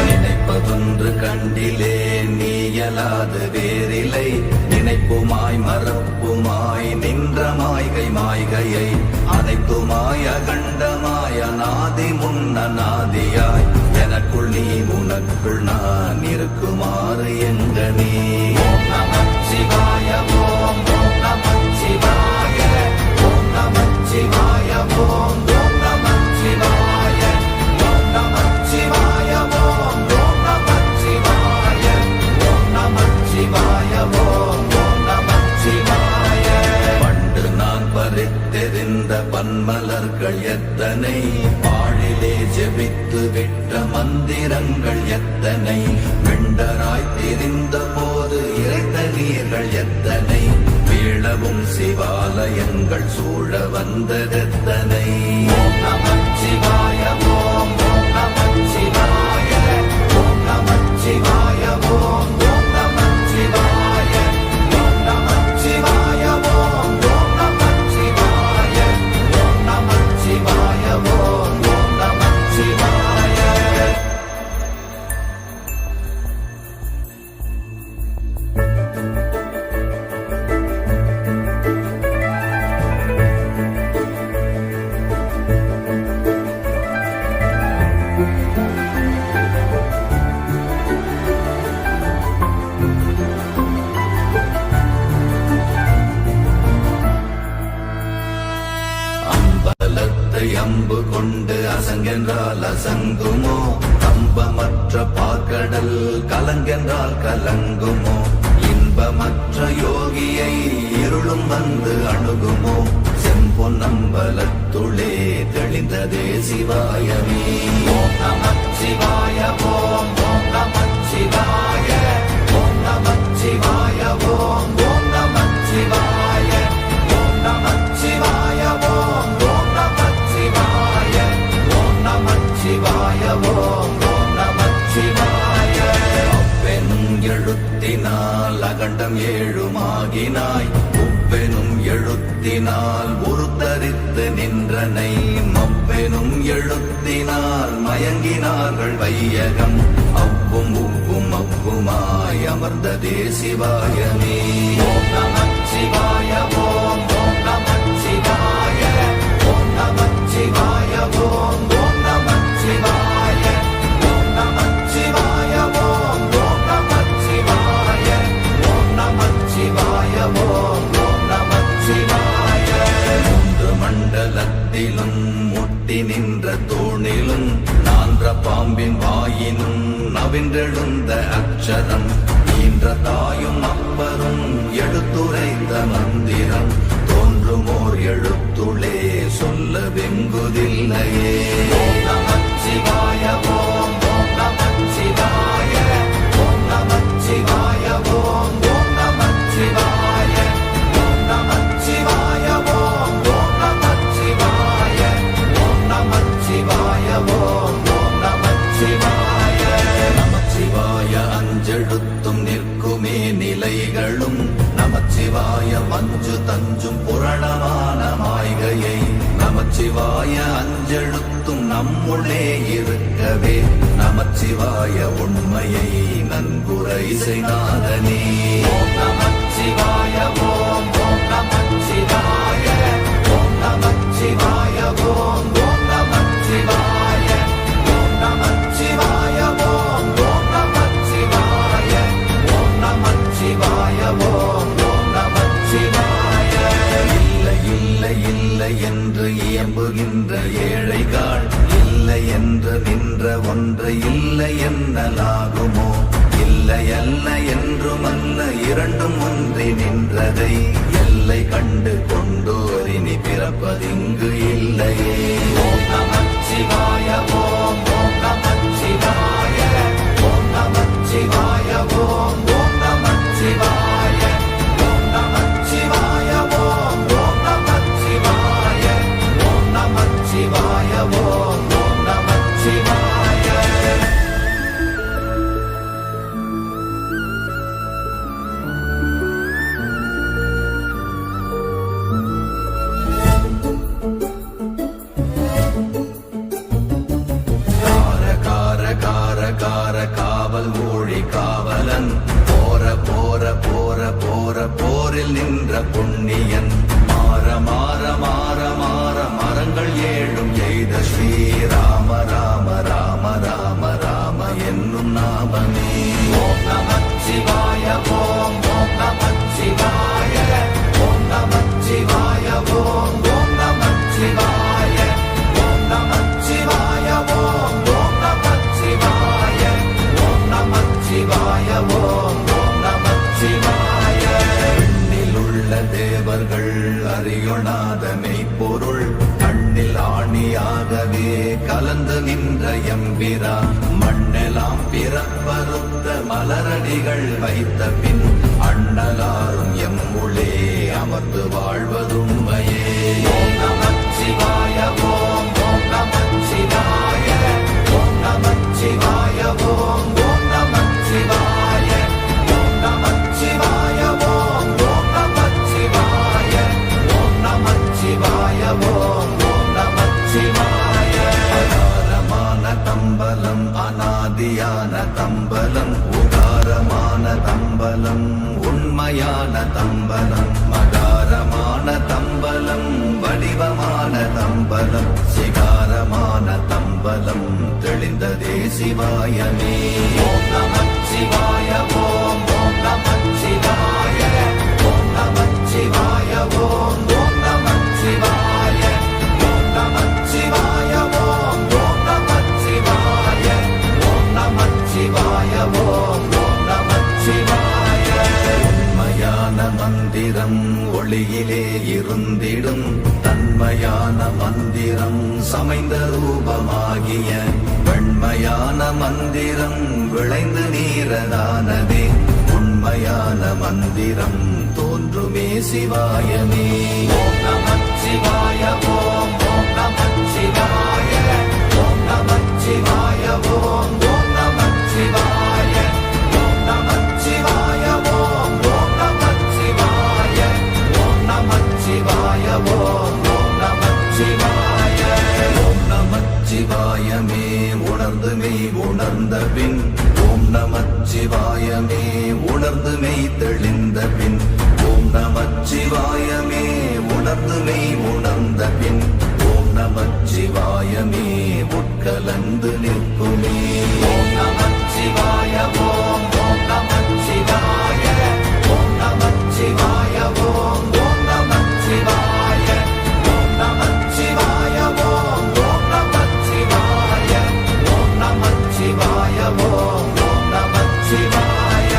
நினைப்பதொன்று கண்டிலே நீயலாது வேறிலை நினைப்புமாய் மறப்புமாய் நின்ற மாய்கை மாய்கையை அனைத்துமாய் அகண்டமாய் அநாதி முன்னநாதியாய் எனக்குள் நீ உனக்குள் நான் இருக்குமாறு எங்கனே. ஓம் நமச்சிவாய ஓம் ஓம் நமச்சிவாய ஓம் நமச்சிவாய ஓம் ஓம் நமச்சிவாய ஓம் நமச்சிவாய ஓம் ஓம் நமச்சிவாய ஓம் நமச்சிவாய ஓம் ஓம் நமச்சிவாய. பண்டு நான் பறித்தெறிந்த பன்மலர்கள் எத்தனை பாழிலே ஜெபித்து விட்ட மந்திரங்கள் எத்தனை வெண்டராய் திரிந்த போது இறைத்த நீர்கள் எத்தனை வீழவும் சிவாலயங்கள் சூழ வந்ததெத்தனை. ஓம் நமச்சிவாய ஓம் ஓம் நமச்சிவாய ஓம் நமச்சிவாய ஓம் ஓம் நமச்சிவாய ஓம் நமச்சிவாய ஓம் ஓம் நமச்சிவாய ஓம் நமச்சிவாய ஓம் ஓம் நமச்சிவாய. அம்பலத்தை அம்பு கொண்டு அசங்கென்றால் அசங்குமோ கம்பமற்ற பாக்கடல் கலங்கென்றால் கலங்குமோ இன்பமற்ற யோகியை இருளும் வந்து அணுகுமோ செம்பொன்னம்பலத்துளே தெளிந்ததே சிவாயமே. ஓம் நமச்சிவாய ஓம் ஓம் நமச்சிவாய ஓம் நமச்சிவாய ஓம் ஓம் நமச்சிவாய ஓம் நமச்சிவாய ஓம் ஓம் நமச்சிவாய ஓம் நமச்சிவாய ஓம் ஓம் நமச்சிவாய. அப்பெனும் எழுத்தினால் அகண்டம் ஏழுமாகினாய் உப்பெனும் எழுத்தினால் உருத்தரித்து நின்றனை மப்பெனும் எழுத்தினால் மயங்கினார்கள் வையகம் அவ்வும் உவ்வும் அவ்வுமாய் அமர்ந்ததே சிவாயமே. ஓம் நமச்சிவாய ஓம் ஓம் நமச்சிவாய ஓம் நமச்சிவாய ஓம் ஓம் நமச்சிவாய ஓம் நமச்சிவாய ஓம் ஓம் நமச்சிவாய ஓம் நமச்சிவாய ஓம் ஓம் நமச்சிவாய. மூன்று மண்டலத்திலும் முட்டி நின்ற தூணிலும் நான்ற பாம்பின் வாயினும் நவின்றெழுந்த அக்ஷரம் ஈன்ற தாயும் அப்பரும் எடுத்துரைத்த மந்திரம் தோன்றுமோர் எழுத்துளே சொல்ல வெங்குதில்லையே. ஓம் நமச்சிவாய நமச்சிவாய ஓம் ஓம் நமச்சிவாய ஓம் நமச்சிவாய ஓம் ஓம் நமச்சிவாய ஓம் நமச்சிவாய ஓம் ஓம் நமச்சிவாய ஓம் நமச்சிவாய ஓம் ஓம் நமச்சிவாய நமச்சிவாய அஞ்செழுத்தும் நிற்குமே நிலைகளும் நமச்சிவாய மஞ்சு தஞ்சும் புரணமான மாய்கையை நமச்சிவாய அஞ்செழுத்தும் நம்முள்ளே இருக்கவே நமச்சிவாய உண்மையை நன்குரை செய்நாதனே ஓம் நமச்சிவாய ஓம் ஓம் நமச்சிவாய ஓம் நமச்சிவாய ஓம் ஓம் நமச்சிவாய ஓம் நமச்சிவாய ஓம் ஓம் நமச்சிவாய ஓம் நமச்சிவாய ஓம் ஓம் நமச்சிவாய இல்லை இல்லை இல்லை என்று இயம்புகின்ற ஏழைகள் இல்லை என்று நின்ற ஒன்று இல்லை என்னலாகுமோ இல்லை அல்ல என்றுமல்ல இரண்டும் ஒன்றி நின்றதை எல்லை கண்டு கொண்டோர் இனி பிறப்பதிங்கு இல்லையே ஓம் நமச்சிவாய ஓம் ஓம் நமச்சிவாய ஓம் நமச்சிவாய ஓம் ஓம் நமச்சிவாய ஓம் நமச்சிவாய ஓம் ஓம் நமச்சிவாய ஓம் நமச்சிவாய ஓம் ஓம் நமச்சிவாய கார கார கார கார காவல் ஊழி காவலன் போர போர போர போர போரில் நின்ற புண்ணியன் மாற மாற மாற மாற மரங்கள் ஏழும் எய்த ஸ்ரீராம ராம ராம ராம ராம என்னும் நாமமே ஓம் நமச்சிவாய ஓம் ஓம் நமச்சிவாய ஓம் நமச்சிவாய ஓம் ஓம் நமச்சிவாய ஓம் நமச்சிவாய ஓம் ஓம் நமச்சிவாய ஓம் நமச்சிவாய ஓம் ஓம் நமச்சிவாய எண்ணிலுள்ள தேவர்கள் அறியொணாத மெய்ப்பொருள் கண்ணில் ஆணியாகவே கலந்து நின்ற எம்பிரா மண்ணெலாம் பிறப்பறுத்த மலரடிகள் வைத்த பின் அண்ணலாரும் எம்முளே அமர்ந்து வாழ்வதுண்மையே ஓம் நமச்சிவாய ஓம் ஓம் நமச்சிவாய ஓம் நமச்சிவாய ஓம் ஓம் நமச்சிவாய ஓம் நமச்சிவாய ஓம் ஓம் நமச்சிவாய ஓம் நமச்சிவாய ஓம் ஓம் நமச்சிவாய அகாரமான தம்பலம் அநாதியான தம்பலம் உகாரமான தம்பலம் உண்மையான தம்பலம் மகாரமான தம்பலம் வடிவமான தம்பலம் சிகாரமான தம்பலம் தெளிந்ததே சிவாயமே ஓம் நமச்சிவாய ஓம் ஓம் நமச்சிவாய ஓம் நமச்சிவாய ஓம் ஓம் நமச்சிவாய ஓம் நமச்சிவாய ஓம் ஓம் நமச்சிவாய ஓம் நமச்சிவாய ஓம் ஓம் நமச்சிவாய உண்மையான மந்திரம் ஒளியிலே இருந்திடும் தன்மையான மந்திரம் சமைந்த ரூபமாகிய வெண்மையான மந்திரம் விளைந்து நீரதானதே உண்மையான மந்திரம் தோன்றுமே சிவாயமே ஓம் நமச்சிவாய ஓம் ஓம் நமச்சிவாய ஓம் நமச்சிவாய ஓம் ஓம் நமச்சிவாய ஓம் நமச்சிவாய ஓம் ஓம் நமச்சிவாய ஓம் நமச்சிவாய ஓம் ஓம் நமச்சிவாய ஓம் நமச்சிவாயமே உணர்ந்து மெய் உணர்ந்த பின் ஓம் நமச்சிவாயமே உணர்ந்து மெய் தெளிந்த பின் ஓம் நமச்சிவாயமே உணர்ந்து மெய் உணர்ந்த பின் ஓம் நமச்சிவாயமே உட்கலந்து நிற்குமே ஓம் நமச்சிவாய ஓம் ஓம் நமச்சிவாய ஓம் நமச்சிவாய ஓம் ஓம் நமச்சிவாய ஓம் நமச்சிவாய ஓம் ஓம் நமச்சிவாய ஓம் நமச்சிவாய ஓம் ஓம் நமச்சிவாய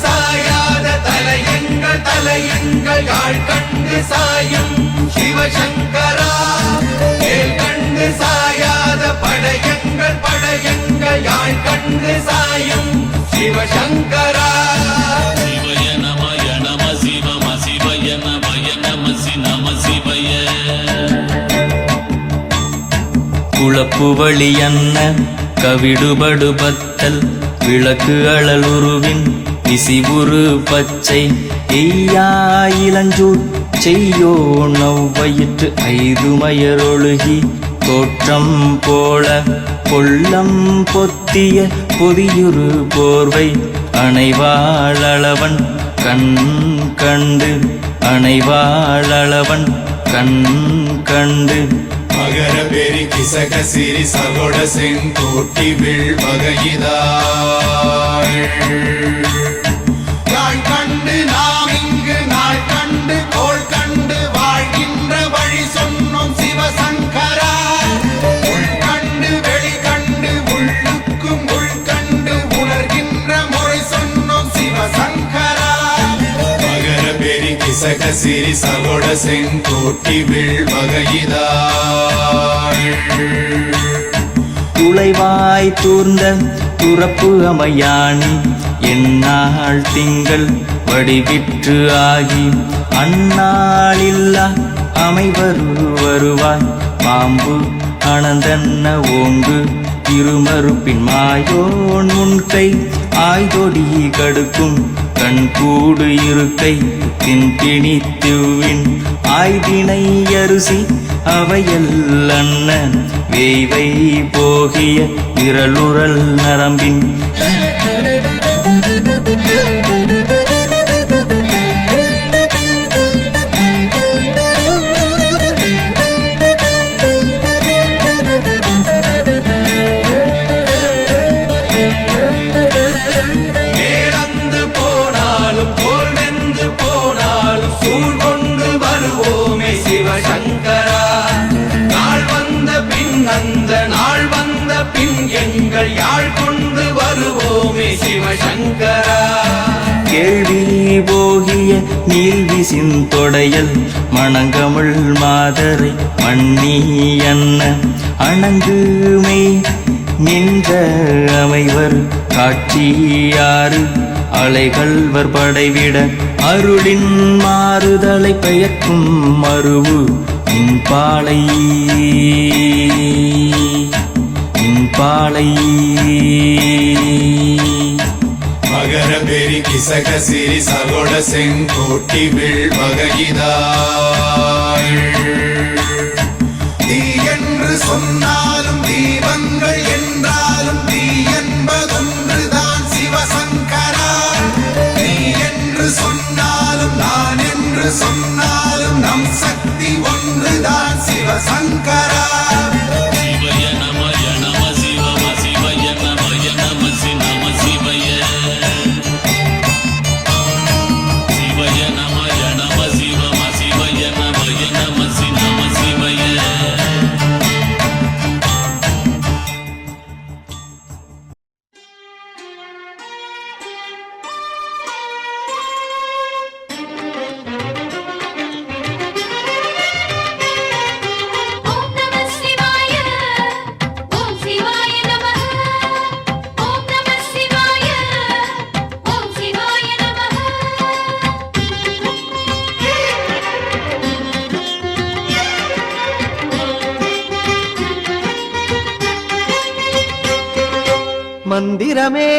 சாயாத தலையங்கள் யாழ் கண்டு சாயும் சிவசங்கரா வேல் கண்டு சாயாத படையங்கள் யாழ் கண்டு சாயும் சிவசங்கரா சிவய நமய நம சிவம சிவய நமய நம நம சிவய குளப்புவழி அன்ன கவிடுபடு பத்தல் விளக்கு அழலுருவின் விசிபுரு பச்சை எய்யா இளஞ்சூர் செய்யோ நவ்வயிற்று ஐதுமயரொழுகி தோற்றம் போல கொள்ளம் பொத்திய பொதியுரு போர்வை அணைவாளவன் கண் கண்டு அணைவாளவன் கண் கண்டு மகர பெரி கிசக சிறி சகோட செங்கோட்டி வில் வகையிதாள் யாழ் கண்டு நாம் இங்கு நாள் கண்டு கோள் கண்டு வாழ்கின்ற வழி சொன்னோம் சிவசங்கரா உள் கண்டு வெளி கண்டு உள்ளுக்கும் உள் கண்டு உணர்கின்ற முறை சொன்னோம் சிவசங்கரா மகர பெரி கிசக சிறி சகோட செங்கோட்டி வில் வகையிதாள் துளைவாய் தூர்ந்த துறப்பு அமையாணி எந்நாள் திங்கள் வடிவிற்று ஆகி அந்நாளில்லா வருவாய் பாம்பு அனந்தன்ன ஓங்கு இருமறுப்பின் மாயோன் முன்கை ஆய்தொடி கடுக்கும் கண்கூடு இருக்கை தின்பிணித்துவின் ஆய்தினை அரிசி அவையல் அண்ணன் வேய்வை போகிய விரலுரல் நரம்பின் யாழ் கொண்டு வருவோமே சிவசங்கரா கேள்வி போகிய நீல்விசின் தொடையல் மணங்கமிழ் மாதரை மண்ணி அன்ன அணங்குமே நின்ற அமைவர் காட்சியாறு அலைகள்வர் படைவிட அருளின் மாறுதலை பெயர்க்கும் மருவு இன்பாலை பாலை மகர பெரி கிசக சிறி சகோட செங்கோட்டி வில் வகையிதாள் தீ என்று சொன்னாலும் தீபங்கள் என்றாலும் தீ என்பதொன்றுதான் சிவசங்கரா நீ என்று சொன்னாலும் நான் என்று சொன்னாலும் நம் சக்தி ஒன்றுதான் சிவசங்கரா சிவய நமய நம சிவம சிவய நமய நம நம சிவய சிவய நமய நம சிவம சிவய நமய நம நம சிவய ஓம் நம சிவாய ஓம் சிவாய நமः ஓம் நம சிவாய ஓம் சிவாய நமः மந்திரமே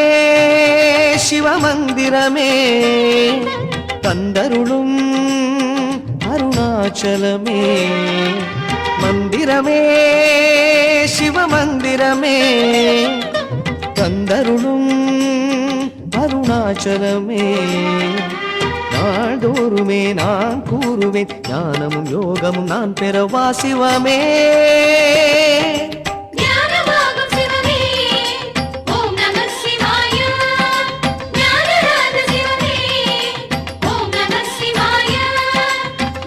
சிவமந்திரமே தந்தருளும் அருணாச்சலமே மந்திரமே சிவமந்திரமே தந்தருளும் அருணாச்சலமே நாள்தோறுமே நான் கூறுவேன் ஞானமும் யோகமும் நான் பெறவா சிவமே ஞானமாகும் சிவமே ஓம் நம சிவாய ஞானராஜ சிவமே ஓம் நம சிவாய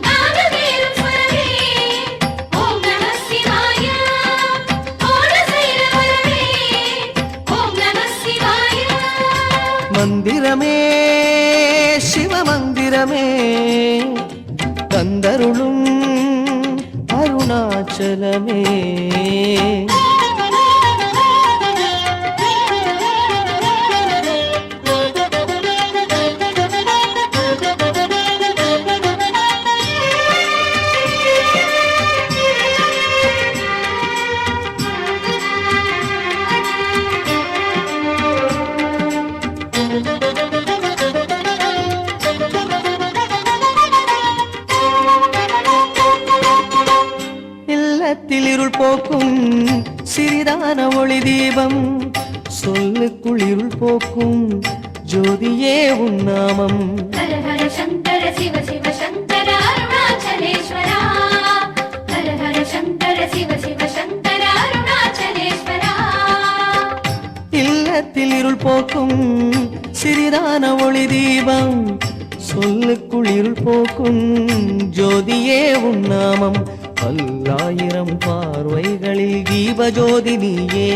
ஞானவேலும் ஸ்வரமே ஓம் நம சிவாய ஓட சைரவரமே ஓம் நம சிவாய மந்திரமே அருணாச்சலமே. இல்லத்தில் இருள் போக்கும் சிறிதான ஒளி தீபம், சொல்லுக்குள் இருள் போக்கும் ஜோதியே உன் நாமம். ஹர ஹர சங்கர சிவ சிவ சங்கர அருணாச்சலேஸ்வரா. ஹர ஹர சங்கர சிவ சிவ சங்கர அருணாச்சலேஸ்வரா. இல்லத்தில் இருள் போக்கும் சிறிதான ஒளி தீபம், சொல்லுக்குள் இருள் போக்கும் ஜோதியே உன் நாமம். பல்லாயிரம் பார்வைகளில் தீபஜோதி நீயே,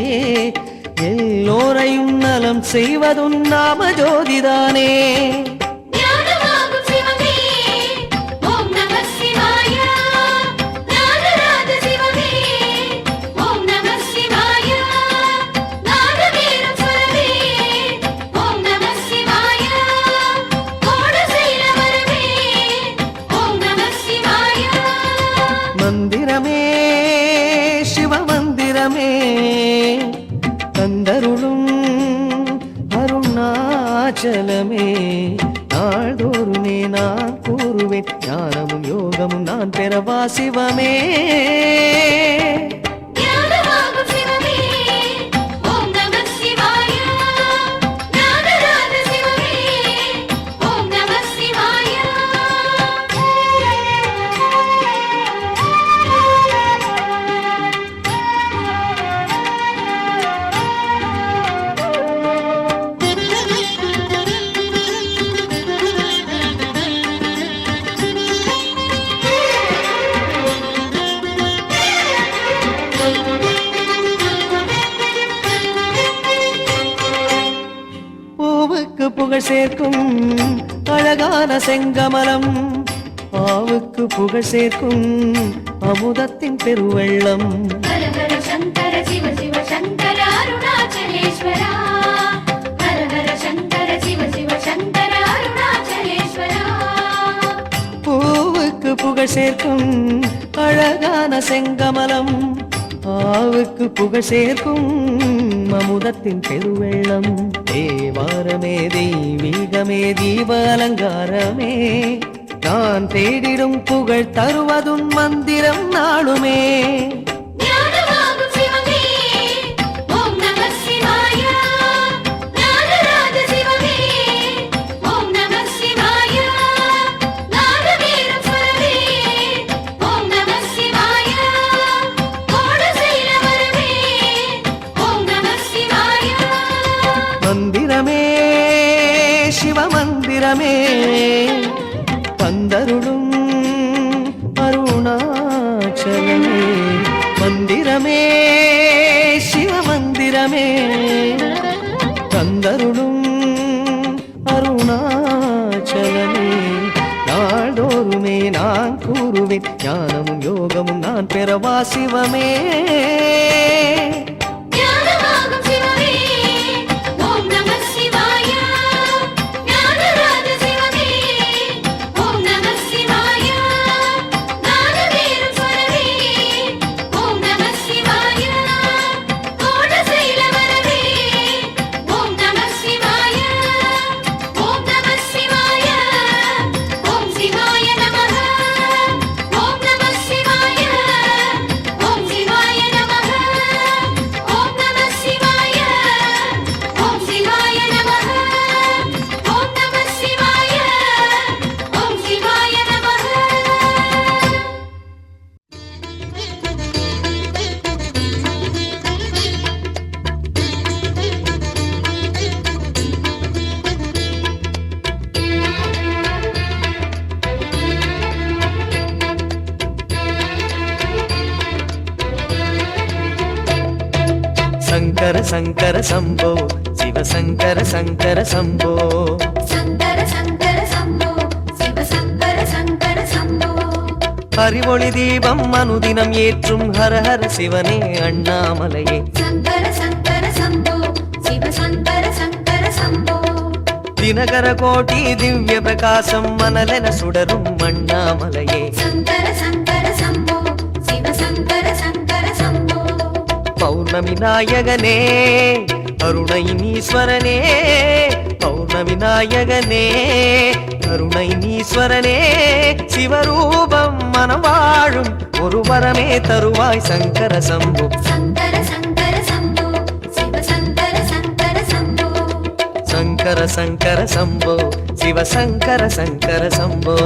எல்லோரையும் நலம் செய்வதும் நாம ஜோதிதானே. ஞானமாகும் சிவமே ஓம் நம சிவாய. ஞானராஜ சிவமே ஓம் நம சிவாய. நாதவேறும் சுரமே ஓம் நம சிவாய. கோடசைல வரமே ஓம் நம சிவாய. மந்திரமே சிவ மந்திரமே, தந்தருளும் அருணாச்சலமே. நாள்தோறுமே நான் கூறுவேன், ஞானமும் யோகமும் நான் பெறவா சிவமே. ஞானமாகும் சிவமே ஓம் நம சிவாய. ஞானராஜ சிவமே ஓம் நம சிவாய. பூவுக்கு புகழ் சேர்க்கும் அழகான செங்கமலம், ஆவுக்கு புகழ் சேர்க்கும் அமுதத்தின் பெருவெள்ளம். ஹர ஹர சங்கர சிவ சிவ சங்கர அருணாச்சலேஸ்வரா. ஹர ஹர சங்கர சிவ சிவ சங்கர அருணாச்சலேஸ்வரா. பூவுக்கு புகழ் சேர்க்கும் அழகான செங்கமலம், ஆவுக்கு புகழ் சேர்க்கும் அமுதத்தின் பெருவெள்ளம். தேவாரமே தெய்வீகமே தீப அலங்காரமே, நான் தேடிடும் புகழ் தருவதும் மந்திரம் நாளுமே. ஞானமாகும் சிவமே ஓம் நம சிவாய. ஞானராஜ சிவமே ஓம் நம சிவாய. நாதவேறும் சுரமே ஓம் நம சிவாய. கோடசைல வரமே ஓம் நம சிவாய. மந்திரமே சிவ மந்திரமே, தந்தருளும் அருணாச்சலமே. மந்திரமே சிவ மந்திரமே, தந்தருளும் அருணாச்சலமே. நாள்தோறுமே நான் கூறுவேன், ஞானமும் யோகமும் நான் பெறவா சிவமே. ஞானமாகும் சிவமே ஓம் நம சிவாய. ஞானராஜ சிவமே ஓம் நம சிவாய. நாதவேறும் சுரமே ஓம் நம சிவாய. கோடசைல வரமே ஓம் நம சிவாய. ஓம் நம சிவாய. ஓம் சிவாய நமः. ஓம் நம சிவாய. ஓம் சிவாய நமः. ஓம் நம சிவாய. ஓம் சிவாய நமः. ஓம் நம சிவாய. ஓம் சிவாய நமः. சங்கர சங்கர சம்போ, சிவ சங்கர சங்கர சம்போ. சங்கர சங்கர சம்போ சிவ சங்கர சங்கர சம்போ. அறிவொளி தீபம் அனுதினம் ஏற்றும் ஹர ஹர சிவனே அண்ணாமலையே சங்கர சங்கர சம்போ சிவ சங்கர சங்கர சம்போ தினகர கோட்டி திவ்ய பிரகாசம் மணலென சுடரும் அண்ணாமலையே சங்கர சங்கர சம்போ சிவ சங்கர சங்கர சம்போ பௌர்ணமி நாயகனே அருணை நீஸ்வரனே பௌர்ணமி நாயகனே அருணை நீஸ்வரனே சிவரூபம் மனம் வாழும் ஒரு வரமே தருவாய் சங்கர சம்பு சங்கர சங்கர சம்போ சிவ சங்கர சங்கர சம்போ சங்கர சங்கர சம்போ சிவ சங்கர சங்கர சம்போ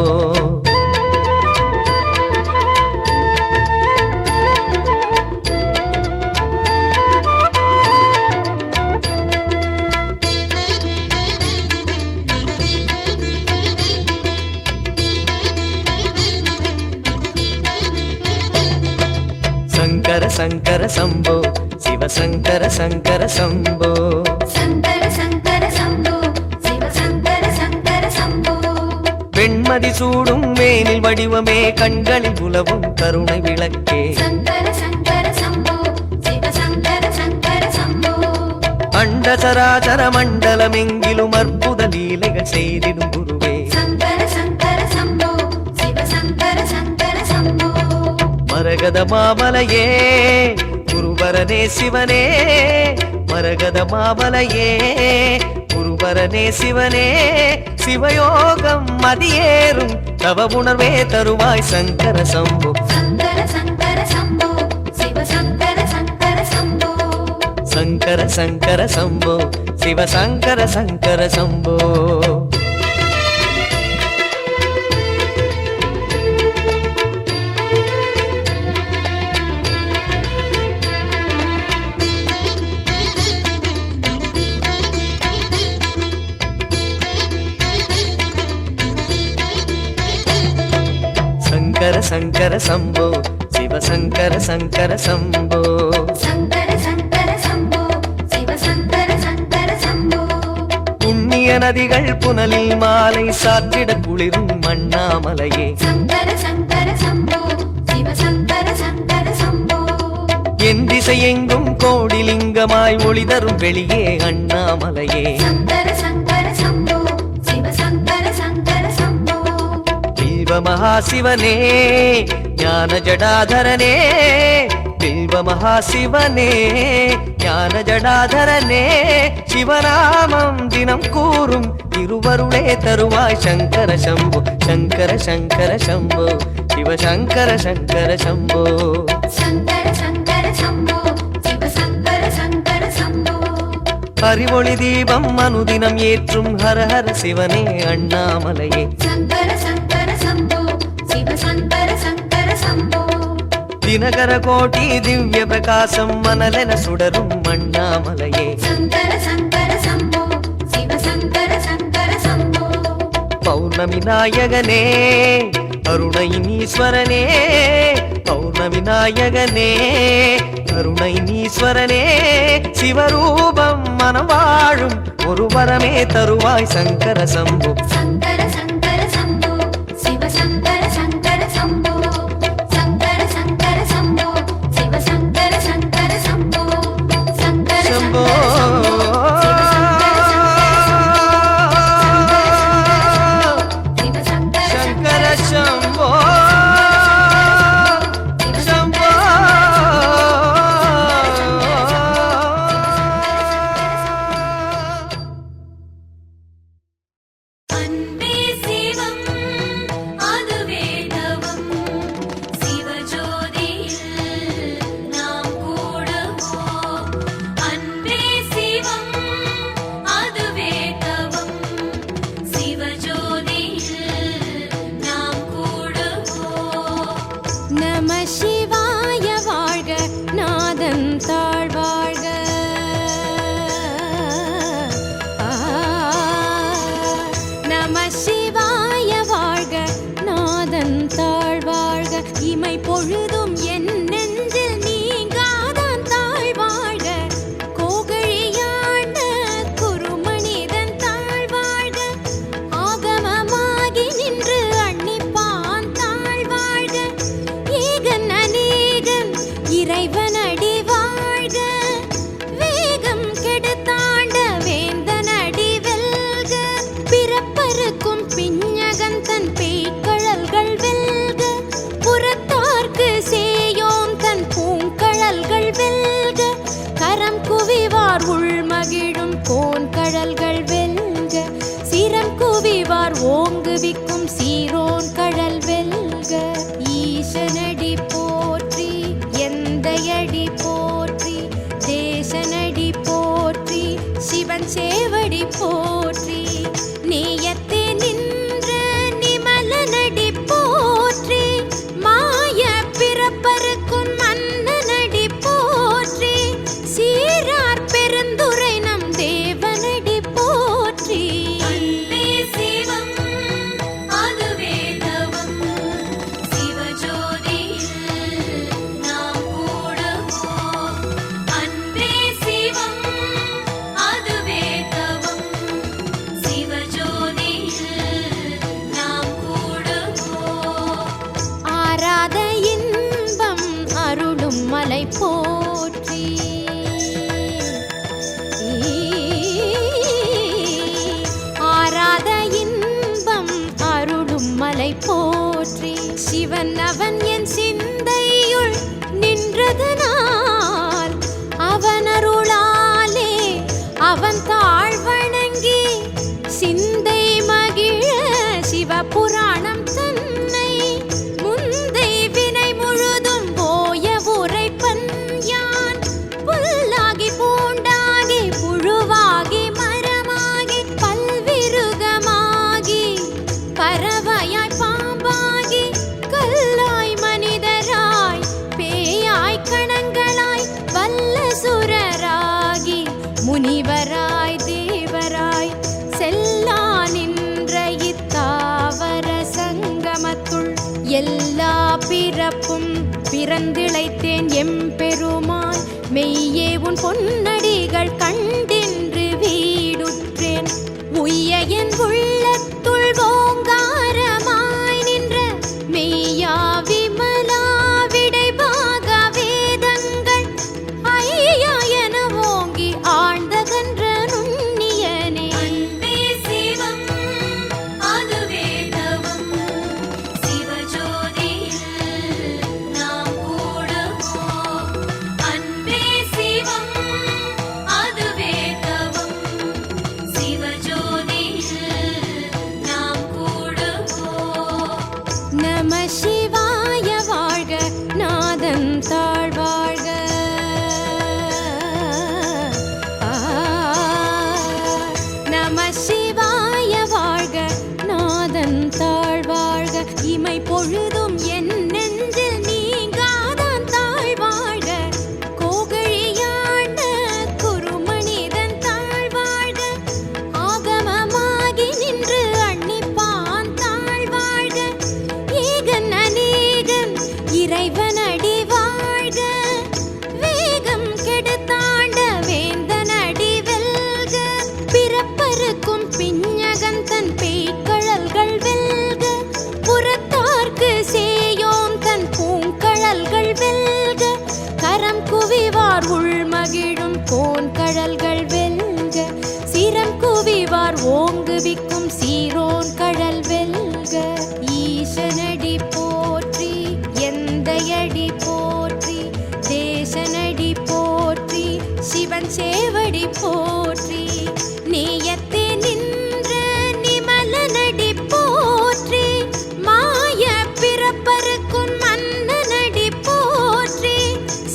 சங்கர சங்கர சம்போ சிவ சங்கர சங்கர சம்போ சங்கர சங்கர சம்போ சிவ சங்கர சங்கர சம்போ வெண்மதி சூடும் வேனில் வடிவமே கண்களில் உலவும் கருணை விளக்கே சங்கர சங்கர சம்போ சிவ சங்கர சங்கர சம்போ அண்ட சராசர மண்டலமெங்கிலும் அற்புத லீலைகள் செய்திடும் குருவே சங்கர சங்கர சம்போ சிவ சங்கர சங்கர சம்போ மரகத மாமலையே குருவரனே சிவனே மரகத மாமலையே குருவரனே சிவனே சிவயோகம் மதியேறும் தவ உணர்வே தருவாய் சங்கர சம்பு சங்கர சங்கர சம்போ சிவ சங்கர சங்கர சம்போ சங்கர சங்கர சம்போ சிவ சங்கர சங்கர சம்போ சங்கர சங்கர சம்போ சிவ சங்கர சங்கர சம்போ சங்கர சங்கர சம்போ சிவ சங்கர சங்கர சம்போ புண்ணிய நதிகள் புனலில் மாலை சாற்றிட குளிரும் அண்ணாமலையே சங்கர சங்கர சம்போ சிவ சங்கர சங்கர சம்போ என் திசை எங்கும் கோடிலிங்கமாய் ஒளி தரும் வெளியே அண்ணாமலையே சங்கர சங்கர சம்போ சிவ சங்கர சங்கர சம்போ பில்வ மகாசிவனே ஞான ஜடாதரனே பில்வ மகாசிவனே ஞான ஜடாதரனே சிவநாமம் தினம் கூறும் திருவருளே தருவாய் சங்கர சம்பு சங்கர சங்கர சம்போ சிவ சங்கர சங்கர சம்போ சங்கர சங்கர சம்போ சிவ சங்கர சங்கர சம்போ அறிவொளி தீபம் அனுதினம் ஏற்றும் ஹர ஹர சிவனே அண்ணாமலையே சங்கர சங்கர சம்போ சிவ சங்கர சங்கர சம்போ தினகர கோட்டி திவ்ய பிரகாசம் மணலென சுடரும் அண்ணாமலையே சங்கர சங்கர சம்போ சிவ சங்கர சங்கர சம்போ பௌர்ணமி நாயகனே அருணை நீஸ்வரனே பௌர்ணமி நாயகனே அருணை நீஸ்வரனே சிவரூபம் மனம் வாழும் ஒரு வரமே தருவாய் சங்கர சம்பு சங்கர சங்கர சம்போ சிவ சங்கர சங்கர சம்போ சங்கர சங்கர சம்போ சிவ சங்கர சங்கர சம்போ சங்கர சம்போ சிவ சங்கர சங்கர சம்போ சம்போ அன்பே சிவம் அது இறைவனடி வாழ்க, வேகம் கெடுத்தாண்ட வேந்தனடி வெல்க, பிறப்பருக்கும் பிஞகன் தன் பேய்கழல்கள் வெல்க, புறத்தார்க்கு சேயோன் தன் பூங்கழல்கள் வெல்க, கரம் குவிவார் உள்மகிழும் கோன்கழல்கள் வெல்க, சிரம் குவிவார் ஓங்குவிக்கும் சீரோன் கழல் வெல்க. ஈசனடி போற்றி, எந்தையடி போற்றி, தேசனடி போற்றி, சிவன் சேவடி போற்றி, நேயத்தே நின்ற நிமலனடி போற்றி, மாய பிறப்பருக்கும் மன்னனடி போற்றி, சீரார் பெருந்துரை நம் தேவனடி போற்றி. அன்பே சிவம் அதுவே தவம், சிவஜோதியில் நாம் கூடுவோம். அன்பே சிவம் அதுவே தவம், சிவஜோதியில் நாம் கூடுவோம். ஆராத இன்பம் அருளும் மலை போற்றி, ஆராத இன்பம் அருளும் மலை போற்றி, சிவன் அவன் என் சிந்தையுள் நின்றதனால், அவன் அருளாலே அவன் தாழ்வணங்கி சிந்தை மகிழ சிவபுராணம் தன்னை முந்தை வினை முழுதும் போய உரைப்பன் யான், புல்லாகி பூண்டாகி புழுவாகி மரமாகி பல்விருகமாகி பறவையாய் பாம்பாகி கல்லாய் மனிதராய் பேயாய் கணங்களாய் வல்ல சுரராகி முனிவராய் தேவராய் செல்லா நின்ற இத்தாவர சங்கமத்துள் எல்லா பிறப்பும் பிறந்திழைத்தேன் எம்பெருமான், மெய்யே உன் பொன்னடிகள் கண்டின்று வீடுற்றேன், உய்ய என் உள்ளத்துள் ஓங்காரமாய் நின்ற மெய்யா விமலா விடைபாக வேதங்கள் ஐயா என ஓங்கி ஆழ்ந்தகன்ற நுண்ணியனே. அன்பே சிவம் அதுவே தவம், சிவஜோதியில் நாம் கூடுவோம். அன்பே சிவம் அதுவே தவம், சிவஜோதியில் நாம் கூடுவோம். நம சிவாய வாழ்க, நாதன் தாழ்வாழ்க. நம சிவாய வாழ்க, நாதன் தாழ்வாழ்க. இமை பொழுதும் என் நெஞ்சில் நீங்காதான் தாழ்வாழ்க, கோகழியாண்ட குருமனிதன் தாழ்வாழ்க, ஆகமமாகி நின்று அன்னிப்பான் தாழ்வாழ்க, ஏகன் அநேகன் இறைவனடி வாழ்க, வேகம் கெடுத்தாண்ட வேந்தனடி வெல்க, பிறப்பருக்கும் பிஞகன் தன் பேய்கழல்கள் வெல்க, புறத்தார்க்கு சேயோன் தன் பூங்கழல்கள் வெல்க, கரம் குவிவார் உள்மகிழும் கோன்கழல்கள் வெல்க, சிரம் குவிவார் ஓங்குவிக்கும் சீரோன் கழல் வெல்க. ஈசனடி போற்றி, எந்தையடி போற்றி, தேசனடி போற்றி, சிவன் சேவடி போற்றி, நேயத்தே நின்ற நிமலனடி போற்றி, மாய பிறப்பருக்கும் மன்னனடி போற்றி,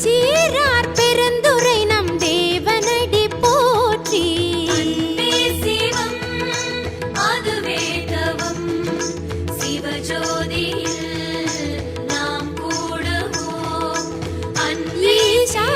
சீரார் பெருந்துரை நம் தேவனடி போற்றி. அன்பே சிவம் அதுவே தவம், சிவஜோதியில் நாம் கூடுவோம். அன்பே ஈசா